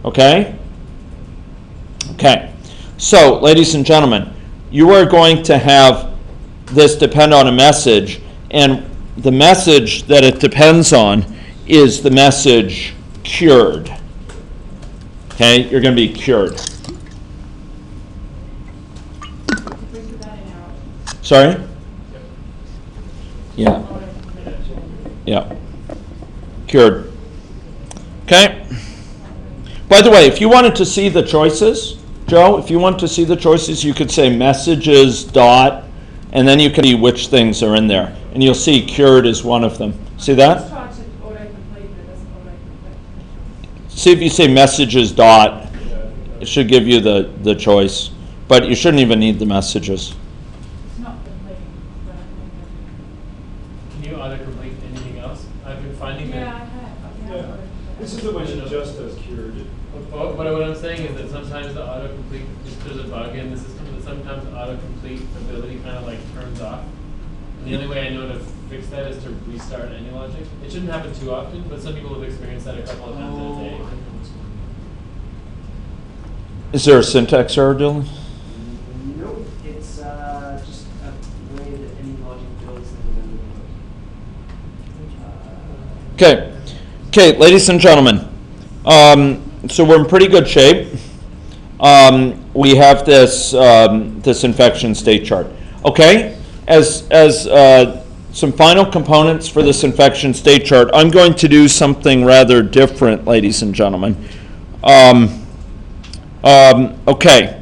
Okay? Okay. So, ladies and gentlemen, you are going to have this depend on a message, and the message that it depends on is the message cured. Okay? You're going to be cured. Sorry? Yeah. Yeah. Cured. Okay? By the way, if you wanted to see the choices, Joe, if you want to see the choices, you could say messages dot, and then you can see which things are in there. And you'll see cured is one of them. See that? See if you say messages dot, it should give you the choice. But you shouldn't even need the messages. Can you autocomplete anything else? I've been finding that. Yeah. This is the one that just does cured. But what I'm saying is that sometimes the autocomplete, if there's a bug in the system, that sometimes the autocomplete ability kind of like turns off. And the only way I know to fix that is to restart AnyLogic. It shouldn't happen too often, but some people have experienced that a couple of times in a day. Is there a syntax error, Dylan? Nope, it's just a way that AnyLogic builds the Okay. Okay, ladies and gentlemen. So we're in pretty good shape. We have this infection state chart. Okay, as some final components for this infection state chart, I'm going to do something rather different, ladies and gentlemen. Okay.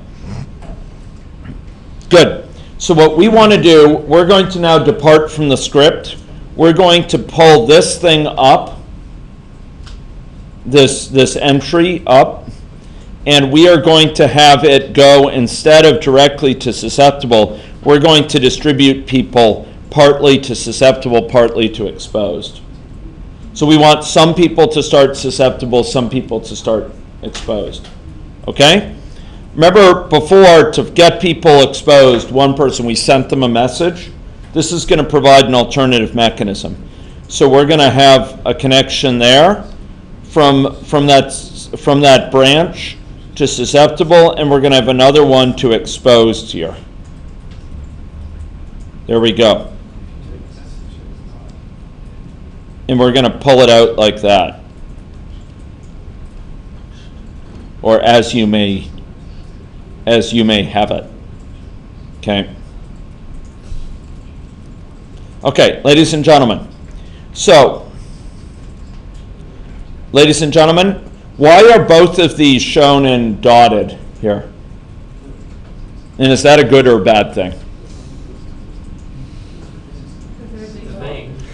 Good. So what we want to do, we're going to now depart from the script. We're going to pull this thing up, this entry up, and we are going to have it go, instead of directly to susceptible, we're going to distribute people partly to susceptible, partly to exposed. So we want some people to start susceptible, some people to start exposed. Okay? Remember before, to get people exposed, one person, we sent them a message. This is going to provide an alternative mechanism. So we're going to have a connection there from that branch to susceptible, and we're going to have another one to exposed here. There we go. And we're going to pull it out like that. Or as you may have it. Okay. Okay, ladies and gentlemen. So, ladies and gentlemen, Why are both of these shown in dotted here? And is that a good or a bad thing?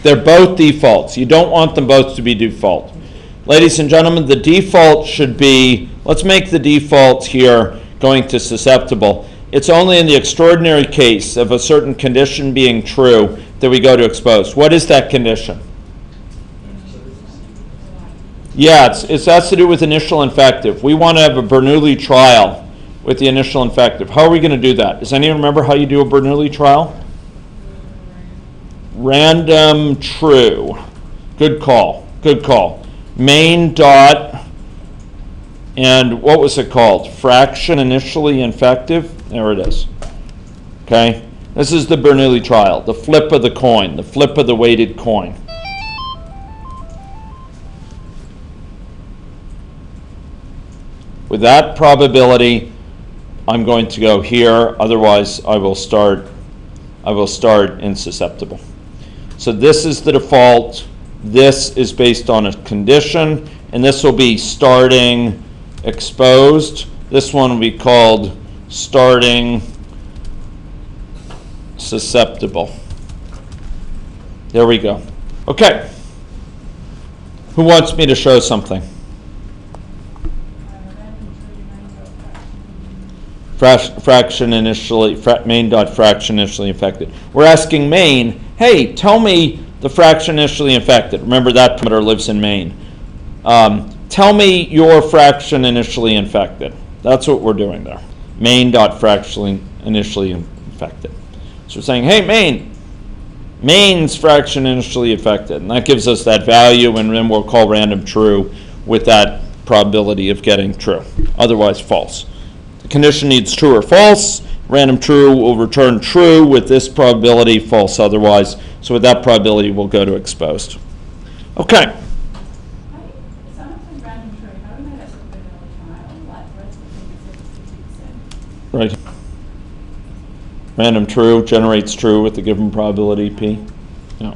They're both defaults. You don't want them both to be default. Ladies and gentlemen, the default should be, let's make the default here going to susceptible. It's only in the extraordinary case of a certain condition being true that we go to exposed. What is that condition? Yeah, it has to do with initial infective. We want to have a Bernoulli trial with the initial infective. How are we going to do that? Does anyone remember how you do a Bernoulli trial? Random true. Good call. Good call. Main dot, and what was it called? Fraction initially infective? There it is. Okay? This is the Bernoulli trial, the flip of the coin, the flip of the weighted coin. With that probability, I'm going to go here, otherwise I will start in susceptible. So this is the default, this is based on a condition, and this will be starting exposed. This one will be called starting susceptible. There we go. Okay. Who wants me to show something? Fraction initially, main dot fraction initially infected. We're asking main, hey, tell me the fraction initially infected. Remember that parameter lives in main. Tell me your fraction initially infected. That's what we're doing there. Main dot fraction initially infected. So we're saying, hey, main's fraction initially infected. And that gives us that value, and then we'll call random true with that probability of getting true. Otherwise, false. The condition needs true or false. Random true will return true with this probability, false otherwise. So with that probability, we'll go to exposed. Okay. Right. Random true generates true with the given probability P. Yeah.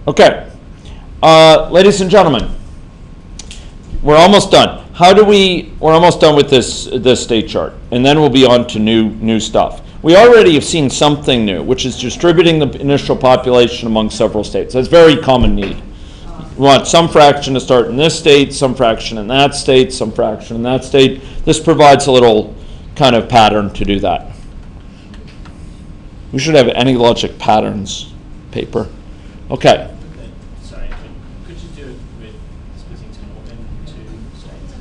Okay. Ladies and gentlemen, we're almost done. We're almost done with this state chart, and then we'll be on to new stuff. We already have seen something new, which is distributing the initial population among several states. That's a very common need. We want some fraction to start in this state, some fraction in that state, some fraction in that state. This provides a little kind of pattern to do that. We should have any logic patterns paper. Okay. Sorry, could you do it with splitting to more than two states?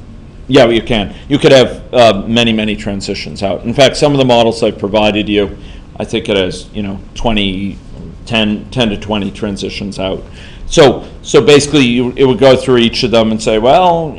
Yeah, you can. You could have many transitions out. In fact, some of the models I've provided you, I think it has 10 to 20 transitions out. So basically, it would go through each of them and say, well,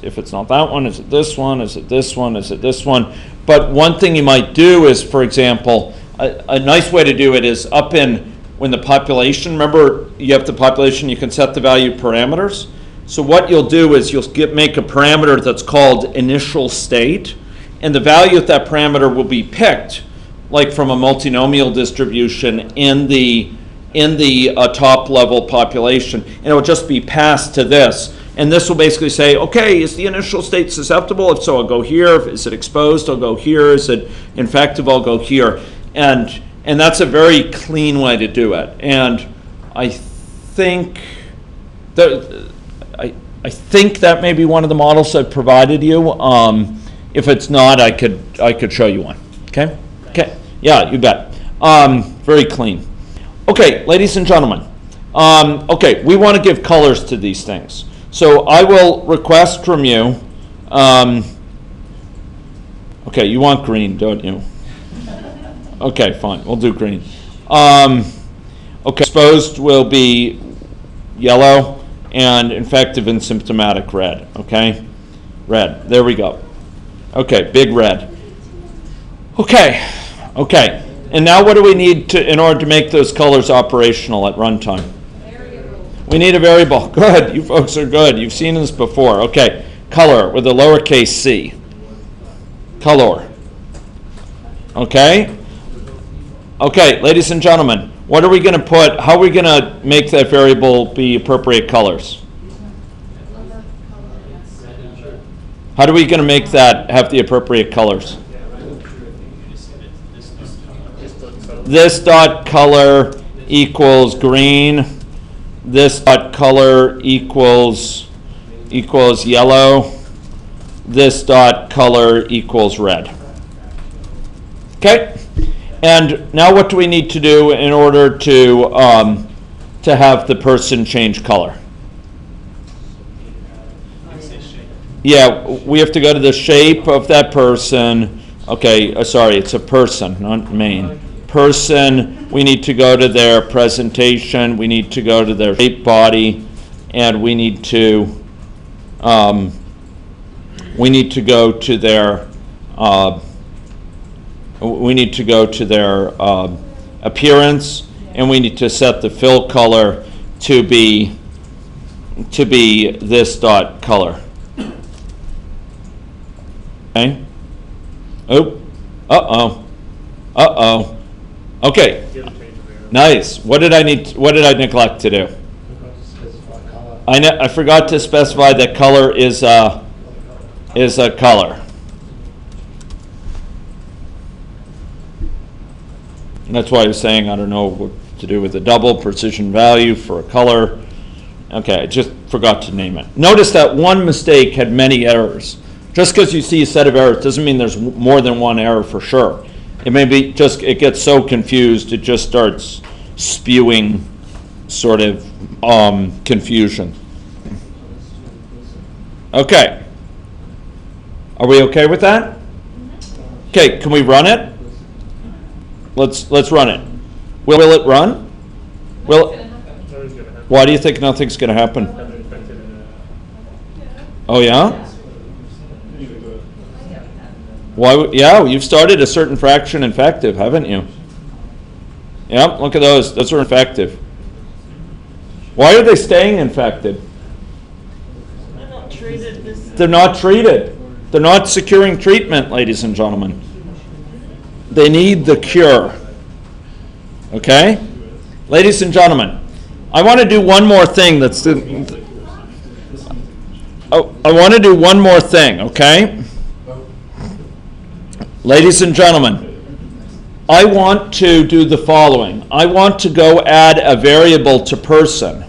if it's not that one, is it this one? Is it this one? Is it this one? But one thing you might do is, for example, a nice way to do it is up in when the population. Remember, you have the population. You can set the value parameters. So what you'll do is you'll make a parameter that's called initial state, and the value of that parameter will be picked, like from a multinomial distribution in the top level population, and it will just be passed to this. And this will basically say, okay, is the initial state susceptible? If so, I'll go here. Is it exposed? I'll go here. Is it infective? I'll go here. And that's a very clean way to do it. And I think that may be one of the models I've provided you. If it's not, I could show you one. Okay? Okay. Yeah, you bet. Very clean. Okay, ladies and gentlemen. Okay, we want to give colors to these things. So I will request from you. Okay, you want green, don't you? Okay, fine. We'll do green. Okay, exposed will be yellow, and infective and symptomatic red. Okay, red. There we go. Okay, big red. Okay. And now what do we need in order to make those colors operational at runtime? We need a variable. Good. You folks are good. You've seen this before. Okay. Color with a lowercase c. Color. Okay. Okay, ladies and gentlemen, what are we going to put? How are we going to make that variable be appropriate colors? How are we going to make that have the appropriate colors? This dot color equals green. This dot color equals yellow. This dot color equals red. Okay? And now what do we need to do in order to have the person change color? Yeah, we have to go to the shape of that person. Okay, sorry, it's a person, not main. Person, we need to go to their presentation, we need to go to their shape body, and we need to go to their appearance, and we need to set the fill color to be this dot color. Okay. Oh. Uh-oh. Okay. Nice. What did I neglect to do? I forgot to specify that color is a color. And that's why I was saying I don't know what to do with the double precision value for a color. Okay, I just forgot to name it. Notice that one mistake had many errors. Just because you see a set of errors doesn't mean there's more than one error for sure. It may be just it gets so confused it just starts spewing sort of confusion. Okay. Are we okay with that? Okay, can we run it? Let's run it. Will it run? Why do you think nothing's going to happen? Oh yeah? Why? Yeah, you've started a certain fraction infective, haven't you? Yep, look at those. Those are infective. Why are they staying infected? They're not treated. They're not treated. They're not securing treatment, ladies and gentlemen. They need the cure. Okay? Ladies and gentlemen, I want to do one more thing I want to do one more thing, okay? Ladies and gentlemen, I want to do the following. I want to go add a variable to person.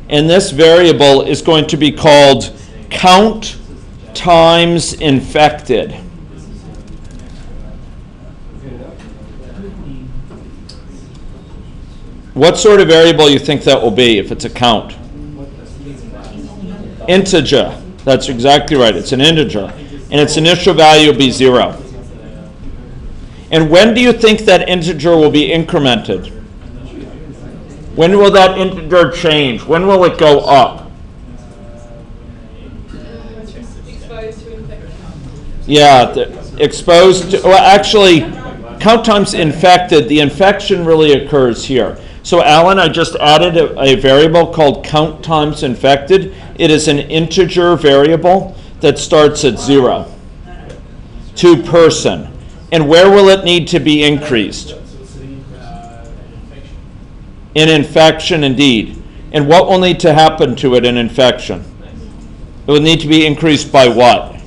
And this variable is going to be called count times infected. What sort of variable you think that will be if it's a count? Integer. That's exactly right. It's an integer. And its initial value will be 0. And when do you think that integer will be incremented? When will that integer change? When will it go up? Exposed to infection. Yeah, exposed to, well, actually, count times infected, the infection really occurs here. So Alan, I just added a variable called count times infected. It is an integer variable that starts at 0 to person. And where will it need to be increased? In infection, indeed. And what will need to happen to it in infection? It will need to be increased by what?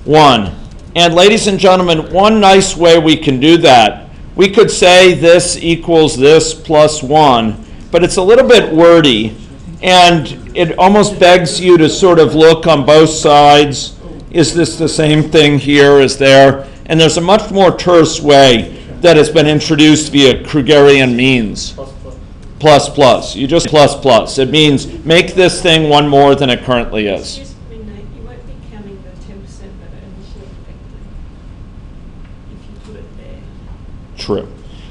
1. And ladies and gentlemen, one nice way we can do that, we could say this equals this plus 1, but it's a little bit wordy, and it almost begs you to sort of look on both sides. Is this the same thing here as there? And there's a much more terse way that has been introduced via Krugerian means. Plus plus. You just plus plus. It means make this thing one more than it currently is. Excuse me, Nate, you won't be counting the 10% that are initially affected if you put it there. True.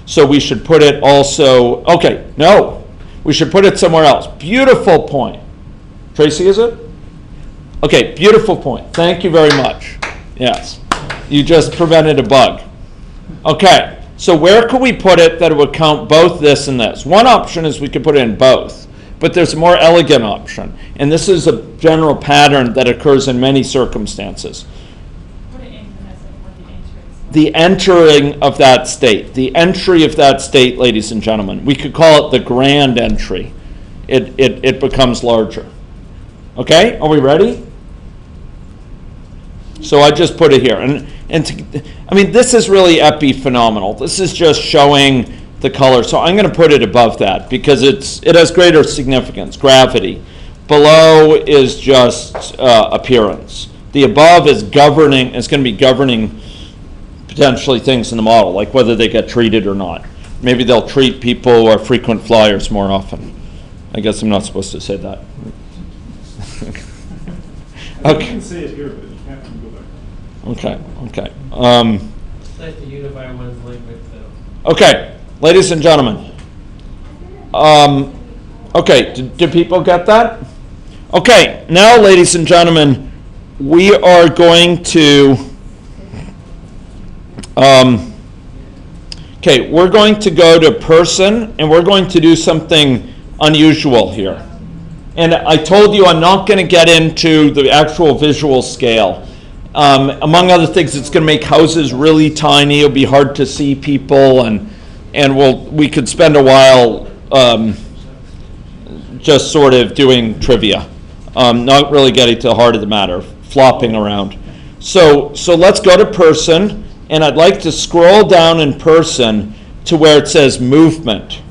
So we should put it also, okay, no. We should put it somewhere else. Beautiful point. Tracy, is it? Okay, beautiful point. Thank you very much. Yes. You just prevented a bug. Okay, so where could we put it that it would count both this and this? One option is we could put it in both, but there's a more elegant option. And this is a general pattern that occurs in many circumstances. Put it in as what the entry is. The entering of that state, the entry of that state, ladies and gentlemen. We could call it the grand entry. It becomes larger. Okay, are we ready? So I just put it here. I mean, this is really epiphenomenal. This is just showing the color. So I'm going to put it above that because it has greater significance, gravity. Below is just appearance. The above is governing. It's going to be governing potentially things in the model, like whether they get treated or not. Maybe they'll treat people who are frequent flyers more often. I guess I'm not supposed to say that. You Okay. can say it here, but you can't go back. Okay. It's nice to unify one's language, though. Okay, ladies and gentlemen. Okay, do people get that? Okay, now, ladies and gentlemen, we are going to. Okay, we're going to go to person, and we're going to do something unusual here. And I told you I'm not going to get into the actual visual scale. Among other things, it's going to make houses really tiny. It'll be hard to see people, and we could spend a while just sort of doing trivia, not really getting to the heart of the matter, flopping around. So let's go to person, and I'd like to scroll down in person to where it says movement.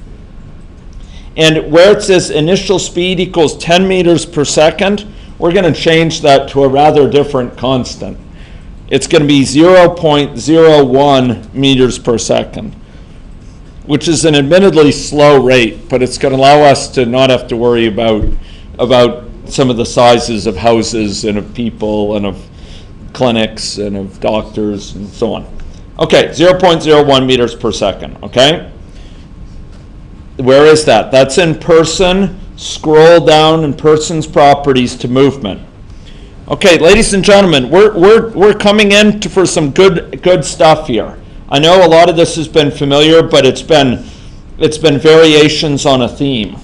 And where it says initial speed equals 10 meters per second, we're going to change that to a rather different constant. It's going to be 0.01 meters per second, which is an admittedly slow rate, but it's going to allow us to not have to worry about some of the sizes of houses and of people and of clinics and of doctors and so on. Okay, 0.01 meters per second, okay? Where is that? That's in person. Scroll down in person's properties to movement. Okay, ladies and gentlemen, we're coming in for some good stuff here. I know a lot of this has been familiar, but it's been variations on a theme.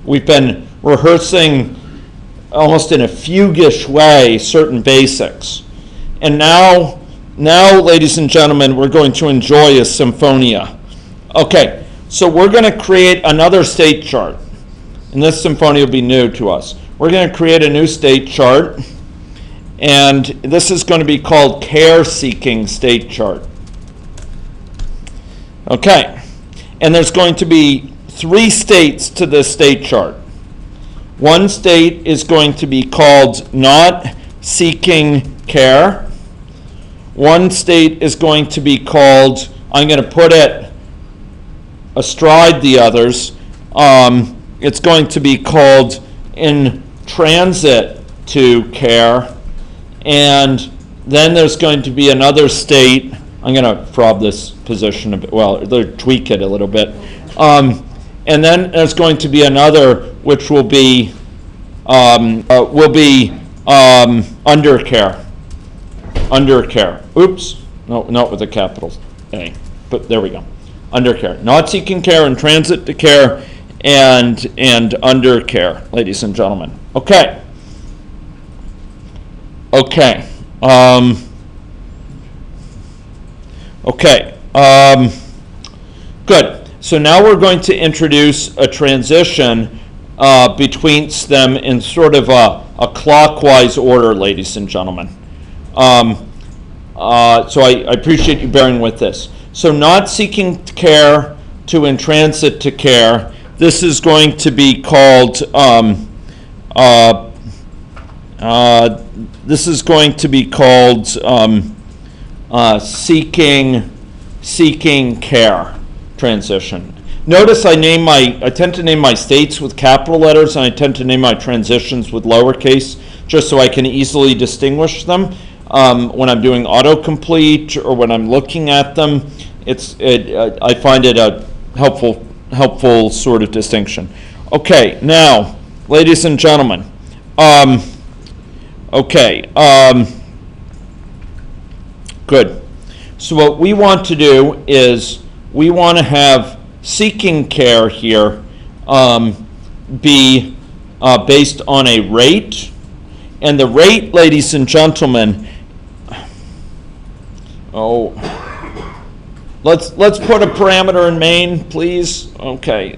We've been rehearsing almost in a fuguish way certain basics. And now, ladies and gentlemen, we're going to enjoy a symphonia. Okay, so we're going to create another state chart. And this symphonia will be new to us. We're going to create a new state chart. And this is going to be called care-seeking state chart. Okay, and there's going to be 3 states to this state chart. One state is going to be called not seeking care. One state is going to be called, I'm going to put it astride the others, it's going to be called in transit to care. And then there's going to be another state. I'm going to probe this position a bit, tweak it a little bit. And then there's going to be another which will be under care. Under care. Oops. No, not with a capital A. But there we go. Under care. Not seeking care, in transit to care, and under care, ladies and gentlemen. Okay. Okay. Good. So now we're going to introduce a transition between them in sort of a clockwise order, ladies and gentlemen. So I appreciate you bearing with this. So not seeking care to in transit to care. This is going to be called seeking care transition. Notice I tend to name my states with capital letters, and I tend to name my transitions with lowercase, just so I can easily distinguish them when I'm doing autocomplete or when I'm looking at them. I find it a helpful sort of distinction. Okay, now, ladies and gentlemen. Good. So what we want to do is we want to have seeking care here be based on a rate. And the rate, ladies and gentlemen, let's put a parameter in main, please. Okay,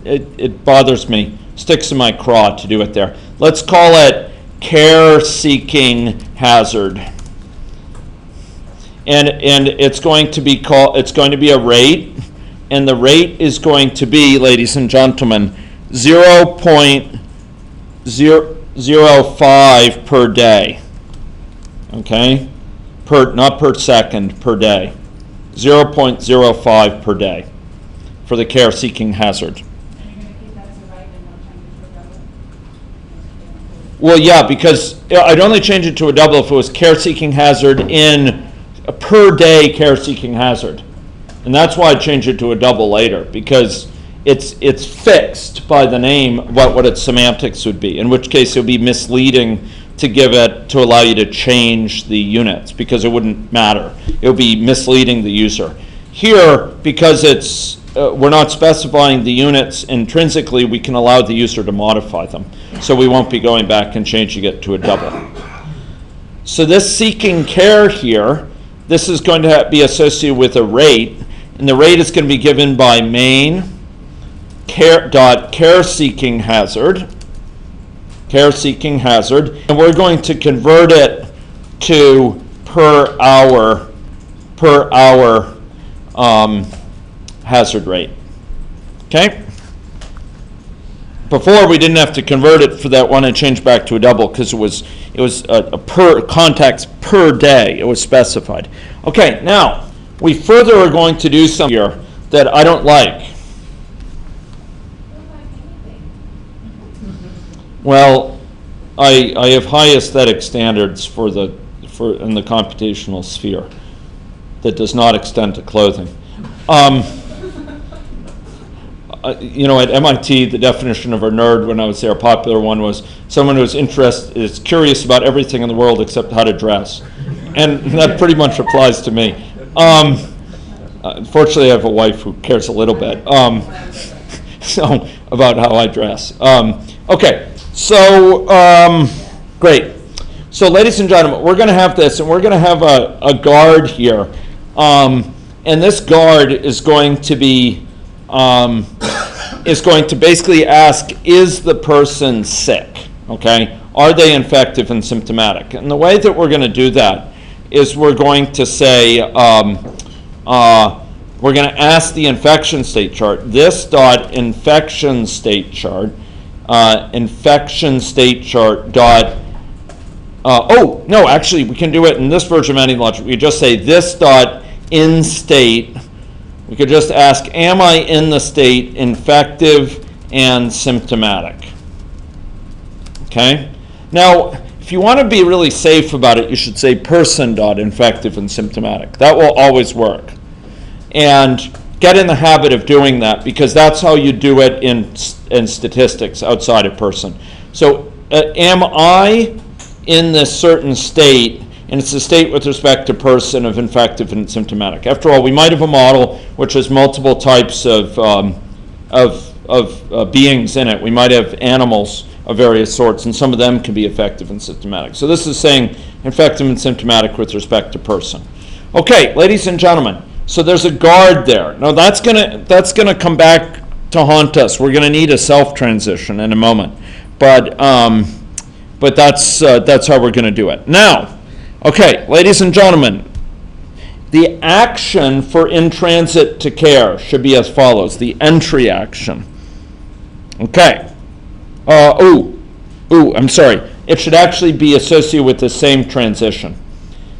it bothers me. Sticks in my craw to do it there. Let's call it care-seeking hazard. and it's going to be a rate, and the rate is going to be, ladies and gentlemen, 0.005 per day. Okay, not per second, per day. 0.05 per day for the care-seeking hazard. And you're gonna keep that as a right and not change it to a double? Well, yeah, because I'd only change it to a double if it was care-seeking hazard in a per-day care-seeking hazard. And that's why I change it to a double later, because it's fixed by the name what its semantics would be, in which case it would be misleading to allow you to change the units, because it wouldn't matter. It would be misleading the user. Here, because we're not specifying the units intrinsically, we can allow the user to modify them. So we won't be going back and changing it to a double. So this seeking care here, this is going to be associated with a rate, and the rate is going to be given by main care-seeking hazard, and we're going to convert it to per hour hazard rate. Okay? Before we didn't have to convert it for that one and change back to a double because it was a per contacts per day. It was specified. Okay, now we further are going to do something here that I don't like. Well, I have high aesthetic standards in the computational sphere that does not extend to clothing. At MIT, the definition of a nerd when I was there, a popular one was someone who's is curious about everything in the world except how to dress. And that pretty much applies to me. Unfortunately, I have a wife who cares a little bit so about how I dress. Okay, so great. So ladies and gentlemen, we're going to have this, and we're going to have a guard here. And this guard is going to be basically ask, is the person sick? Okay? Are they infective and symptomatic? And the way that we're going to do that is we're going to say, we're going to ask the infection state chart, this dot infection state chart dot, actually we can do it in this version of AnyLogic. We just say this dot in state. We could just ask, am I in the state infective and symptomatic? Okay? Now, if you want to be really safe about it, you should say person.infective and symptomatic. That will always work. And get in the habit of doing that, because that's how you do it in statistics outside of person. So am I in this certain state, and it's a state with respect to person of infective and symptomatic. After all, we might have a model which has multiple types of beings in it. We might have animals of various sorts, and some of them can be effective and symptomatic. So this is saying infective and symptomatic with respect to person. Okay, ladies and gentlemen, so there's a guard there. Now that's gonna come back to haunt us. We're gonna need a self transition in a moment, but that's how we're gonna do it. Now, okay, ladies and gentlemen, the action for in transit to care should be as follows: the entry action. Okay. I'm sorry. It should actually be associated with the same transition.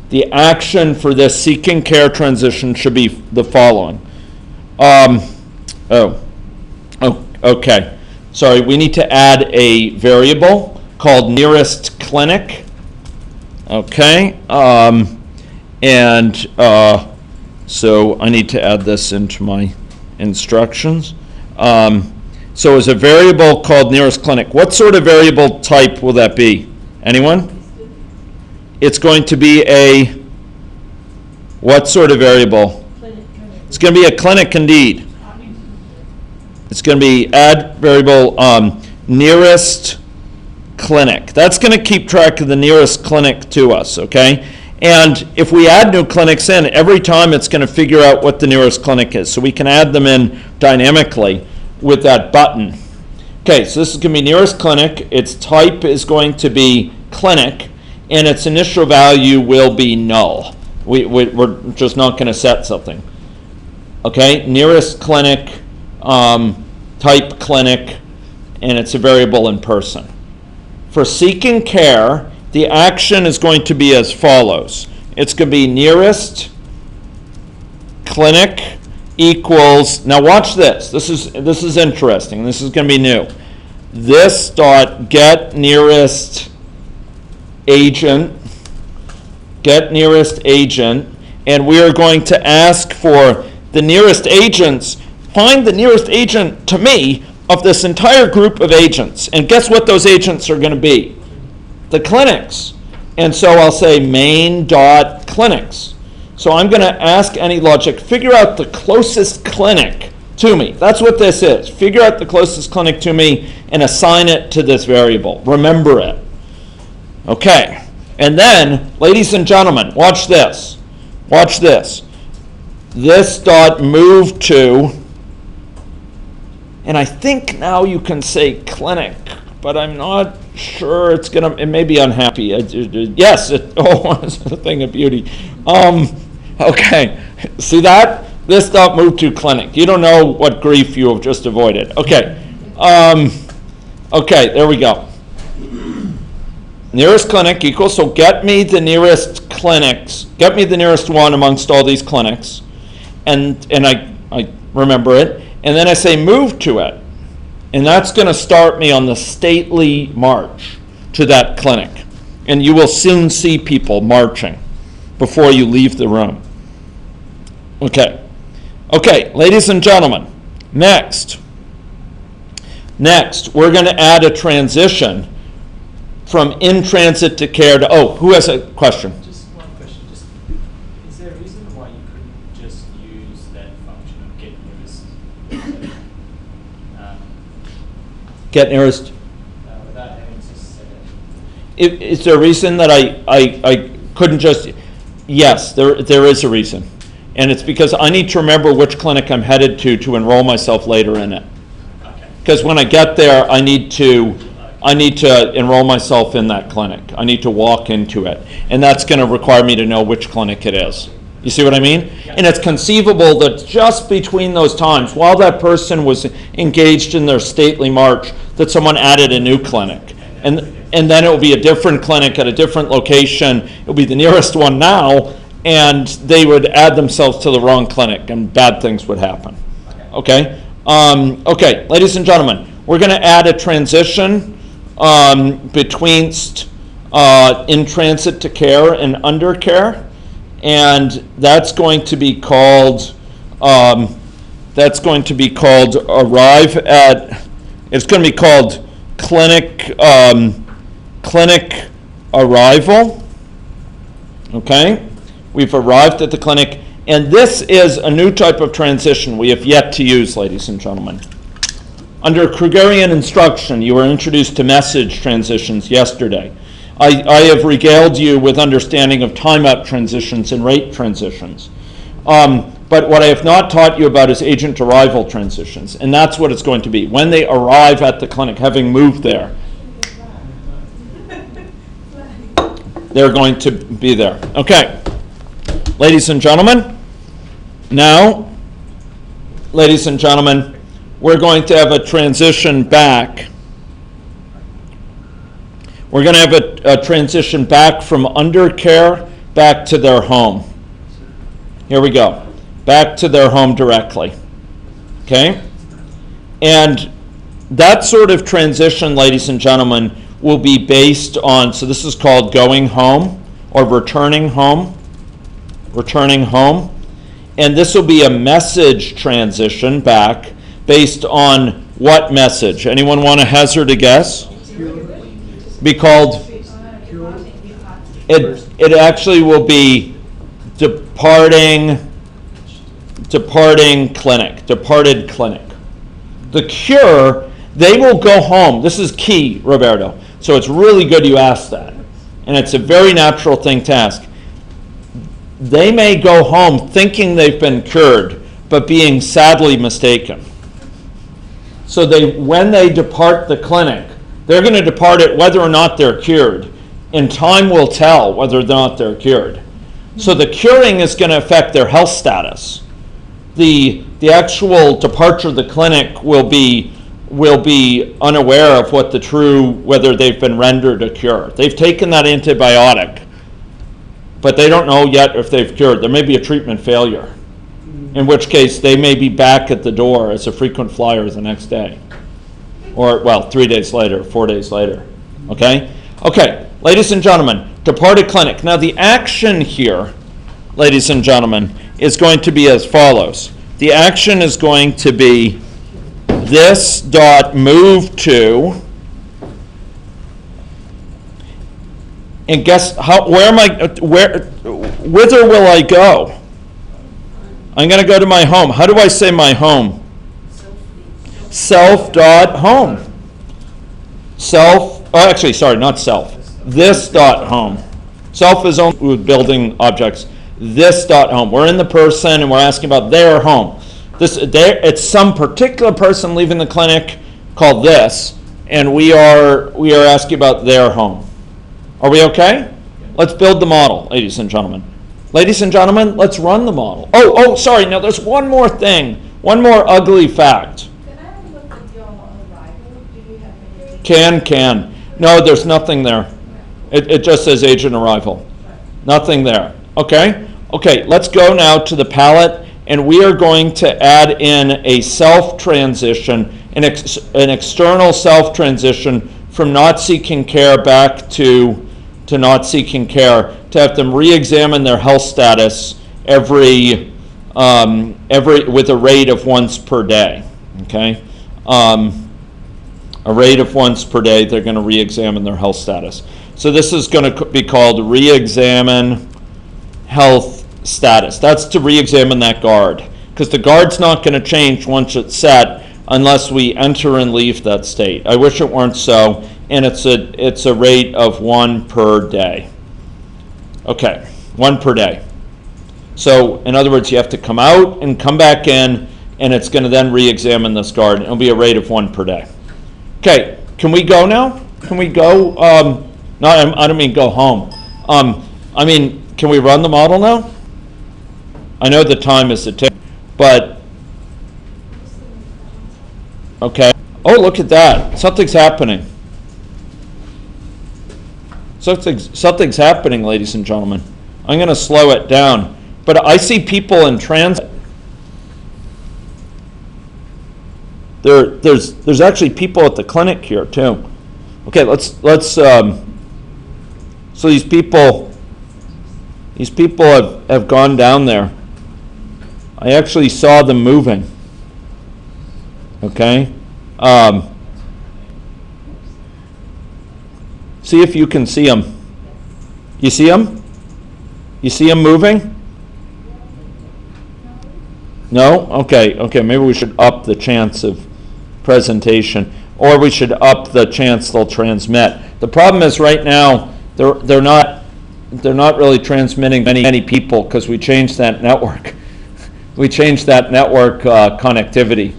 The action for this seeking care transition should be the following. Okay. Sorry, we need to add a variable called nearest clinic. Okay. So I need to add this into my instructions. So as a variable called nearest clinic, what sort of variable type will that be? Anyone? It's going to be what sort of variable? It's going to be a clinic indeed. It's going to be add variable nearest clinic. That's going to keep track of the nearest clinic to us, okay? And if we add new clinics in, every time it's going to figure out what the nearest clinic is. So we can add them in dynamically with that button. Okay, so this is going to be nearest clinic. Its type is going to be clinic, and its initial value will be null. We're just not going to set something. Okay, nearest clinic, type clinic, and it's a variable in person. For seeking care, the action is going to be as follows. It's going to be nearest clinic equals, now watch this. This is interesting. This is going to be new. This dot get nearest agent, and we are going to ask for the nearest agents. Find the nearest agent to me of this entire group of agents. And guess what those agents are going to be? The clinics. And so I'll say main.clinics. So I'm going to ask AnyLogic, figure out the closest clinic to me. That's what this is. Figure out the closest clinic to me and assign it to this variable. Remember it. Okay. And then, ladies and gentlemen, watch this. Watch this. This dot move to, and I think now you can say clinic, but I'm not sure it's gonna. It may be unhappy. Yes. It's a thing of beauty. Okay. See that? This dot move to clinic. You don't know what grief you have just avoided. Okay. Okay. There we go. Nearest clinic equals, so get me the nearest clinics. Get me the nearest one amongst all these clinics, and I remember it. And then I say move to it. And that's going to start me on the stately march to that clinic. And you will soon see people marching before you leave the room. Okay. Okay, ladies and gentlemen, next, we're going to add a transition from in transit to care to, who has a question? Just one question. Is there a reason why you couldn't just use that function of get nearest Get nearest. Without having to set it? Is there a reason that I couldn't just? Yes, there is a reason. And it's because I need to remember which clinic I'm headed to enroll myself later in it. Because when I get there, I need to enroll myself in that clinic. I need to walk into it. And that's going to require me to know which clinic it is. You see what I mean? And it's conceivable that just between those times, while that person was engaged in their stately march, that someone added a new clinic. And then it will be a different clinic at a different location. It will be the nearest one now, and they would add themselves to the wrong clinic, and bad things would happen. Okay? Okay, ladies and gentlemen, we're going to add a transition between in transit to care and under care, and that's going to be called arrive at. It's going to be called clinic arrival. Okay, we've arrived at the clinic, and this is a new type of transition we have yet to use, ladies and gentlemen. Under Krugerian instruction, you were introduced to message transitions yesterday. I have regaled you with understanding of timeout transitions and rate transitions. But what I have not taught you about is agent arrival transitions, and that's what it's going to be. When they arrive at the clinic, having moved there, they're going to be there. Okay, ladies and gentlemen, now, ladies and gentlemen, we're going to have a transition back. We're going to have a transition back from undercare back to their home. Here we go. Back to their home directly. Okay? And that sort of transition, ladies and gentlemen, will be based on, so this is called going home or returning home. Returning home. And this will be a message transition back based on what message? Anyone want to hazard a guess? Be called, it actually will be departed clinic. The cure, they will go home. This is key, Roberto. So it's really good you asked that. And it's a very natural thing to ask. They may go home thinking they've been cured, but being sadly mistaken. So when they depart the clinic, they're going to depart it whether or not they're cured. And time will tell whether or not they're cured. So the curing is going to affect their health status. The actual departure of the clinic will be unaware of whether they've been rendered a cure. They've taken that antibiotic, but they don't know yet if they've cured. There may be a treatment failure, in which case they may be back at the door as a frequent flyer the next day. Or, 3 days later, 4 days later. Okay? Okay, ladies and gentlemen, departed clinic. Now the action here, ladies and gentlemen, is going to be as follows. The action is going to be this dot move to, and guess whither will I go? I'm going to go to my home. How do I say my home? Self dot home. Not self. This dot home. Self is only with building objects. This dot home. We're in the person and we're asking about their home. It's some particular person leaving the clinic called this, and we are asking about their home. Are we okay? Let's build the model, ladies and gentlemen. Ladies and gentlemen, let's run the model. Sorry. Now there's one more thing. One more ugly fact. Can. No, there's nothing there. It just says agent arrival. Nothing there. Okay, let's go now to the palette, and we are going to add in a self transition, an external self transition from not seeking care back to not seeking care, to have them re-examine their health status every with a rate of once per day. Okay. A rate of once per day, they're going to re-examine their health status. So this is going to be called re-examine health status. That's to re-examine that guard, because the guard's not going to change once it's set unless we enter and leave that state. I wish it weren't so, and it's a rate of 1 per day. Okay, 1 per day. So in other words, you have to come out and come back in, and it's going to then re-examine this guard. It'll be a rate of 1 per day. Okay, can we go now? Can we go? I don't mean go home. I mean, can we run the model now? I know the time is a tick, but okay. Oh, look at that! Something's happening. Something's happening, ladies and gentlemen. I'm going to slow it down, but I see people in transit. There's actually people at the clinic here too. Okay, let's so these people have gone down there. I actually saw them moving. Okay, see if you can see them. You see them? You see them moving? No? Okay, maybe we should up the chance of presentation, or we should up the chance they'll transmit. The problem is right now they're not really transmitting many people, because we changed that network. We changed that network connectivity.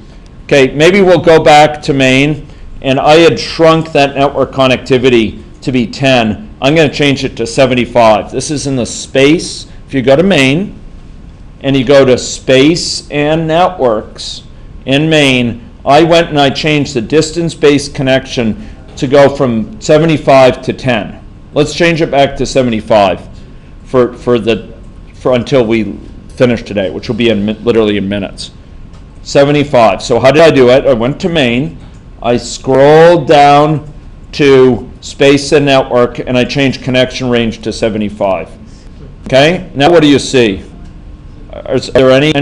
Okay, maybe we'll go back to main, and I had shrunk that network connectivity to be 10. I'm going to change it to 75. This is in the space. If you go to main and you go to space and networks in main, I went and I changed the distance-based connection to go from 75 to 10. Let's change it back to 75 for until we finish today, which will be literally in minutes. 75. So how did I do it? I went to main, I scrolled down to space and network, and I changed connection range to 75. Okay, now what do you see? Are there any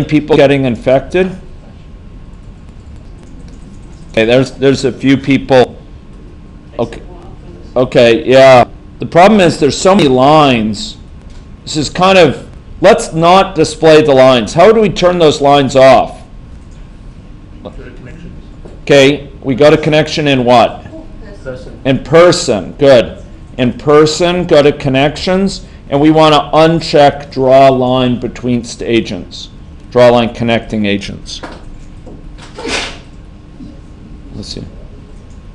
people getting infected? Okay, there's a few people. Okay, yeah. The problem is there's so many lines. This is kind of, let's not display the lines. How do we turn those lines off? Okay, we got a connection in what? In person, good. In person, go to connections, and we want to uncheck draw line between agents. Draw line connecting agents. Let's see.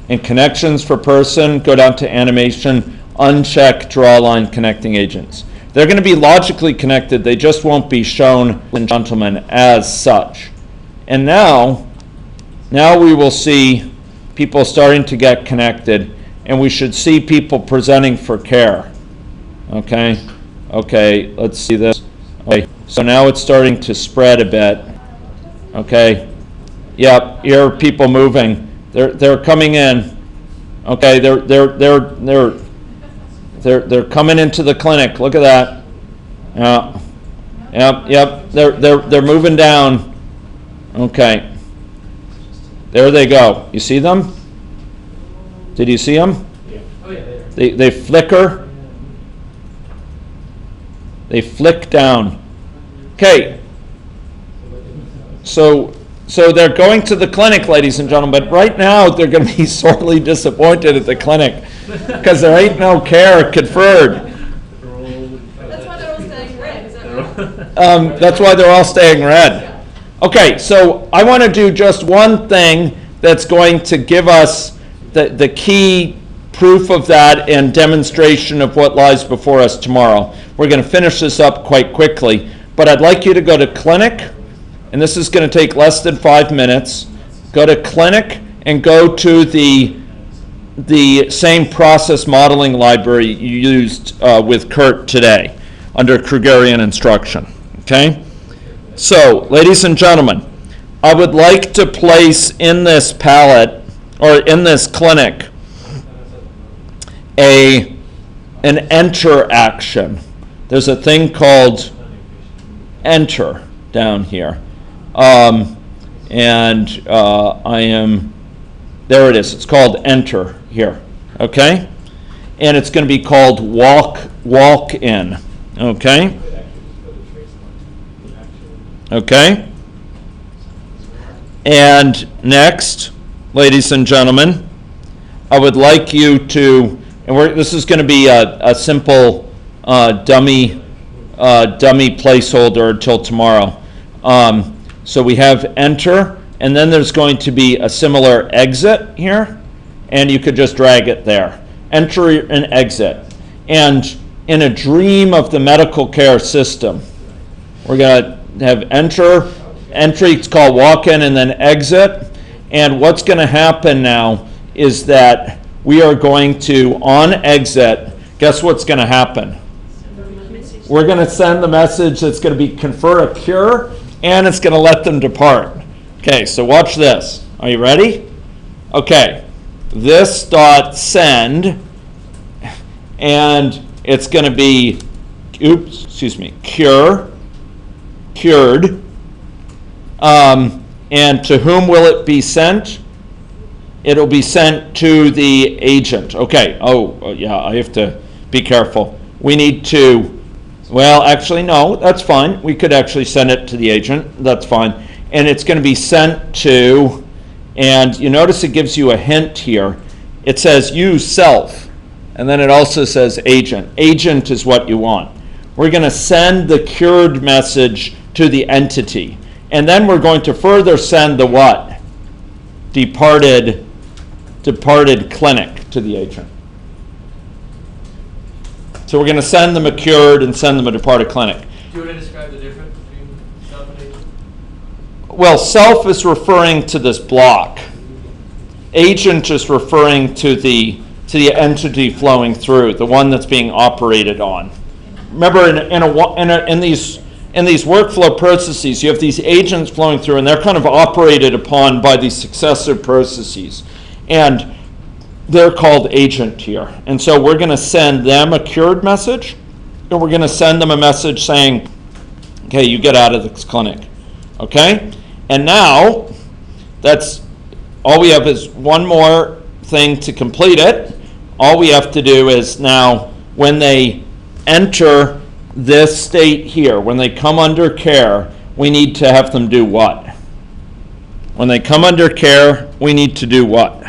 In connections for person, go down to animation, uncheck draw line connecting agents. They're going to be logically connected, they just won't be shown, ladies and gentlemen, as such. And now we will see people starting to get connected, and we should see people presenting for care. Okay, let's see this. Okay, so now it's starting to spread a bit. Okay, yep, here are people moving. They're coming in. Okay, they're coming into the clinic. Look at that. Yep. They're moving down. Okay. There they go. You see them? Did you see them? Yeah. Oh yeah, They flicker. They flick down. Okay. So they're going to the clinic, ladies and gentlemen. But right now they're going to be sorely disappointed at the clinic because there ain't no care conferred. That's why they're all staying red, is that right? That's why they're all staying red. Okay, so I want to do just one thing that's going to give us the key proof of that and demonstration of what lies before us tomorrow. We're going to finish this up quite quickly, but I'd like you to go to Clinic, and this is going to take less than 5 minutes. Go to Clinic and go to the same process modeling library you used with Kurt today under Krugerian instruction. Okay? So, ladies and gentlemen, I would like to place in this palette, or in this clinic, an enter action. There's a thing called enter down here. There it is. It's called enter here. Okay? And it's going to be called walk in. Okay? Okay? And next, ladies and gentlemen, I would like you to, and this is going to be a simple dummy placeholder until tomorrow. So we have enter, and then there's going to be a similar exit here, and you could just drag it there. Enter and exit. And in a dream of the medical care system, we're going to have entry, it's called walk-in, and then exit. And what's going to happen now is that we are going to, on exit, guess what's going to happen? We're going to send the message that's going to be confer a cure, and it's going to let them depart. Okay, so watch this. Are you ready? Okay, this dot send, and it's going to be, cured. And to whom will it be sent? It'll be sent to the agent. Okay. Yeah, I have to be careful. We need to, well, actually, no, that's fine. We could actually send it to the agent. That's fine. And it's going to be sent to, and you notice it gives you a hint here. It says use self, and then it also says agent. Agent is what you want. We're going to send the cured message to the entity. And then we're going to further send the what? Departed clinic to the agent. So we're going to send them a cured and send them a departed clinic. Do you want to describe the difference between self and agent? Well, self is referring to this block. Agent is referring to the entity flowing through, the one that's being operated on. Remember, in these workflow processes, you have these agents flowing through, and they're kind of operated upon by these successive processes. And they're called agent here. And so we're going to send them a cured message, and we're going to send them a message saying, okay, you get out of this clinic. Okay? And now, that's all we have is one more thing to complete it. All we have to do is now, when they enter this state here, when they come under care, we need to have them do what? When they come under care, we need to do what?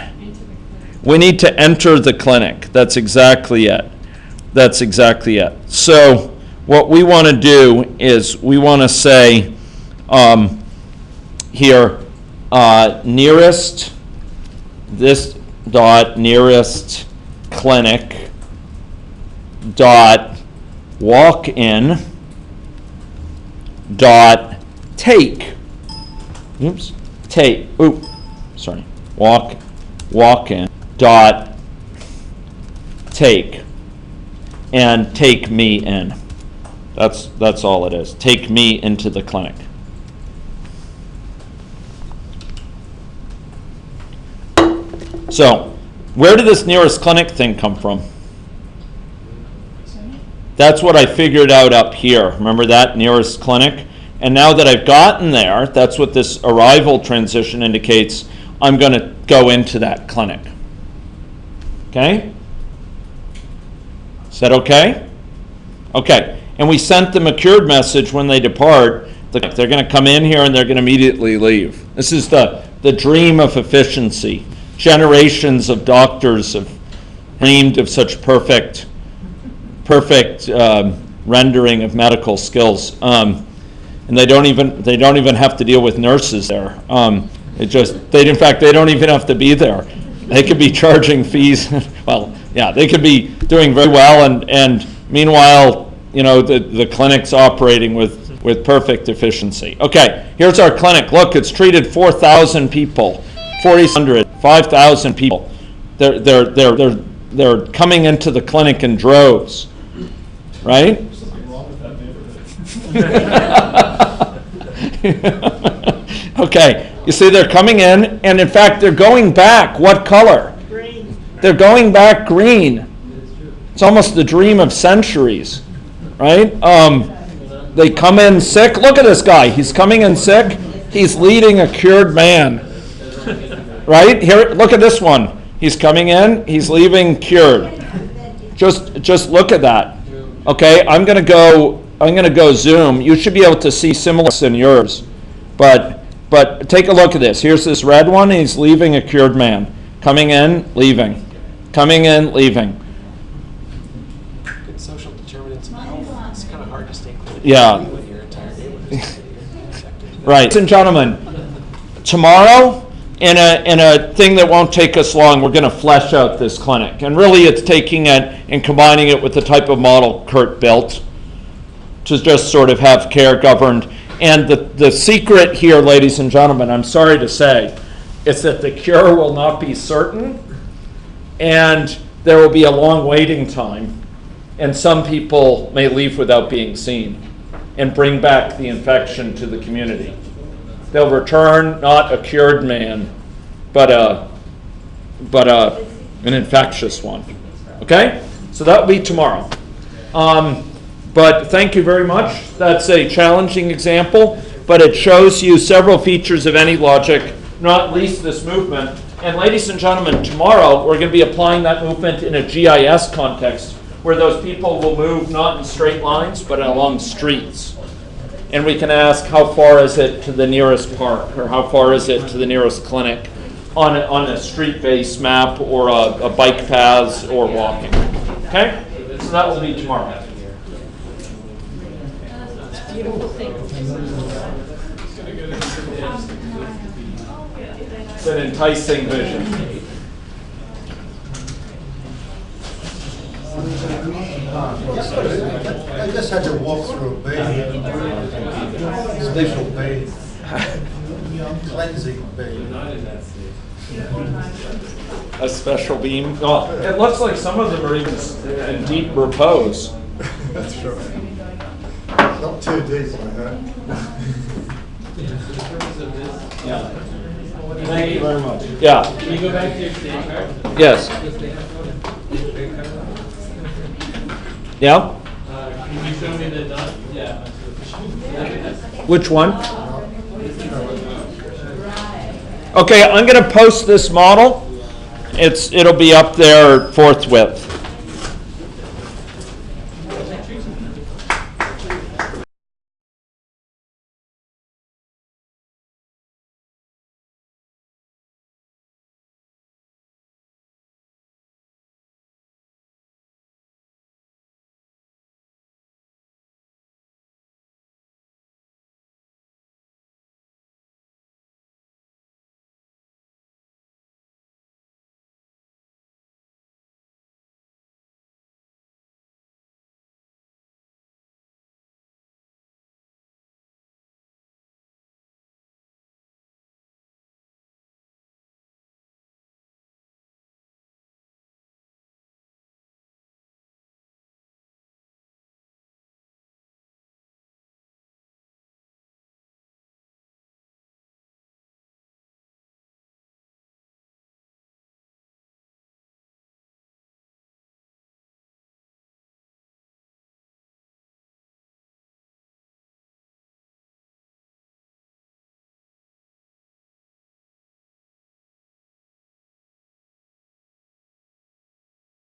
We need to enter the clinic. That's exactly it. That's exactly it. So what we want to do is we want to say here, nearest, this dot, nearest clinic, dot walk in dot take. Oops. Take. Oop. Sorry. Walk in dot take, and take me in. That's all it is. Take me into the clinic. So, where did this nearest clinic thing come from? That's what I figured out up here. Remember that, nearest clinic? And now that I've gotten there, that's what this arrival transition indicates, I'm going to go into that clinic. Okay? Is that okay? Okay. And we sent them a cured message when they depart. They're going to come in here and they're going to immediately leave. This is the dream of efficiency. Generations of doctors have dreamed of such perfect rendering of medical skills, and they don't even have to deal with nurses there. In fact, they don't even have to be there. They could be charging fees. Well, yeah, they could be doing very well, and meanwhile, the clinic's operating with perfect efficiency. Okay, here's our clinic. Look, it's treated 4,000 people, 4,600, 5,000 people. They're coming into the clinic in droves, right? There's something wrong with that neighborhood. Okay, you see they're coming in, and in fact they're going back. What color? Green. They're going back green. It's almost the dream of centuries, right? They come in sick. Look at this guy. He's coming in sick. He's leading a cured man. Right? Here, look at this one. He's coming in. He's leaving cured. Just look at that. Okay, I'm gonna go zoom. You should be able to see similar in yours, but take a look at this. Here's this red one. He's leaving a cured man. Coming in, leaving. Coming in, leaving. Good social determinants of health. It's kind of hard to stay clean. Yeah. When your entire neighborhood is affected. Right. Ladies and gentlemen, tomorrow, in a thing that won't take us long, we're going to flesh out this clinic. And really it's taking it and combining it with the type of model Kurt built to just sort of have care governed. And the secret here, ladies and gentlemen, I'm sorry to say, is that the cure will not be certain, and there will be a long waiting time, and some people may leave without being seen and bring back the infection to the community. They'll return not a cured man, but an infectious one. Okay? So that will be tomorrow. But thank you very much. That's a challenging example, but it shows you several features of any logic, not least this movement. And ladies and gentlemen, tomorrow we're going to be applying that movement in a GIS context where those people will move not in straight lines, but along streets. And we can ask how far is it to the nearest park, or how far is it to the nearest clinic on a street-based map, or a bike paths, or walking. Okay? So that will be tomorrow. Beautiful thing. It's an enticing vision. I just had to walk through a bay, special bay, cleansing bay. A special beam. Oh, it looks like some of them are even in deep repose. That's right. Not 2 days, I heard. Yeah. Thank you very much. Yeah. Can you go back to your stage card? Yes. Yeah. Can you show me the dot? Yeah. Which one? Okay, I'm going to post this model. It'll be up there forthwith.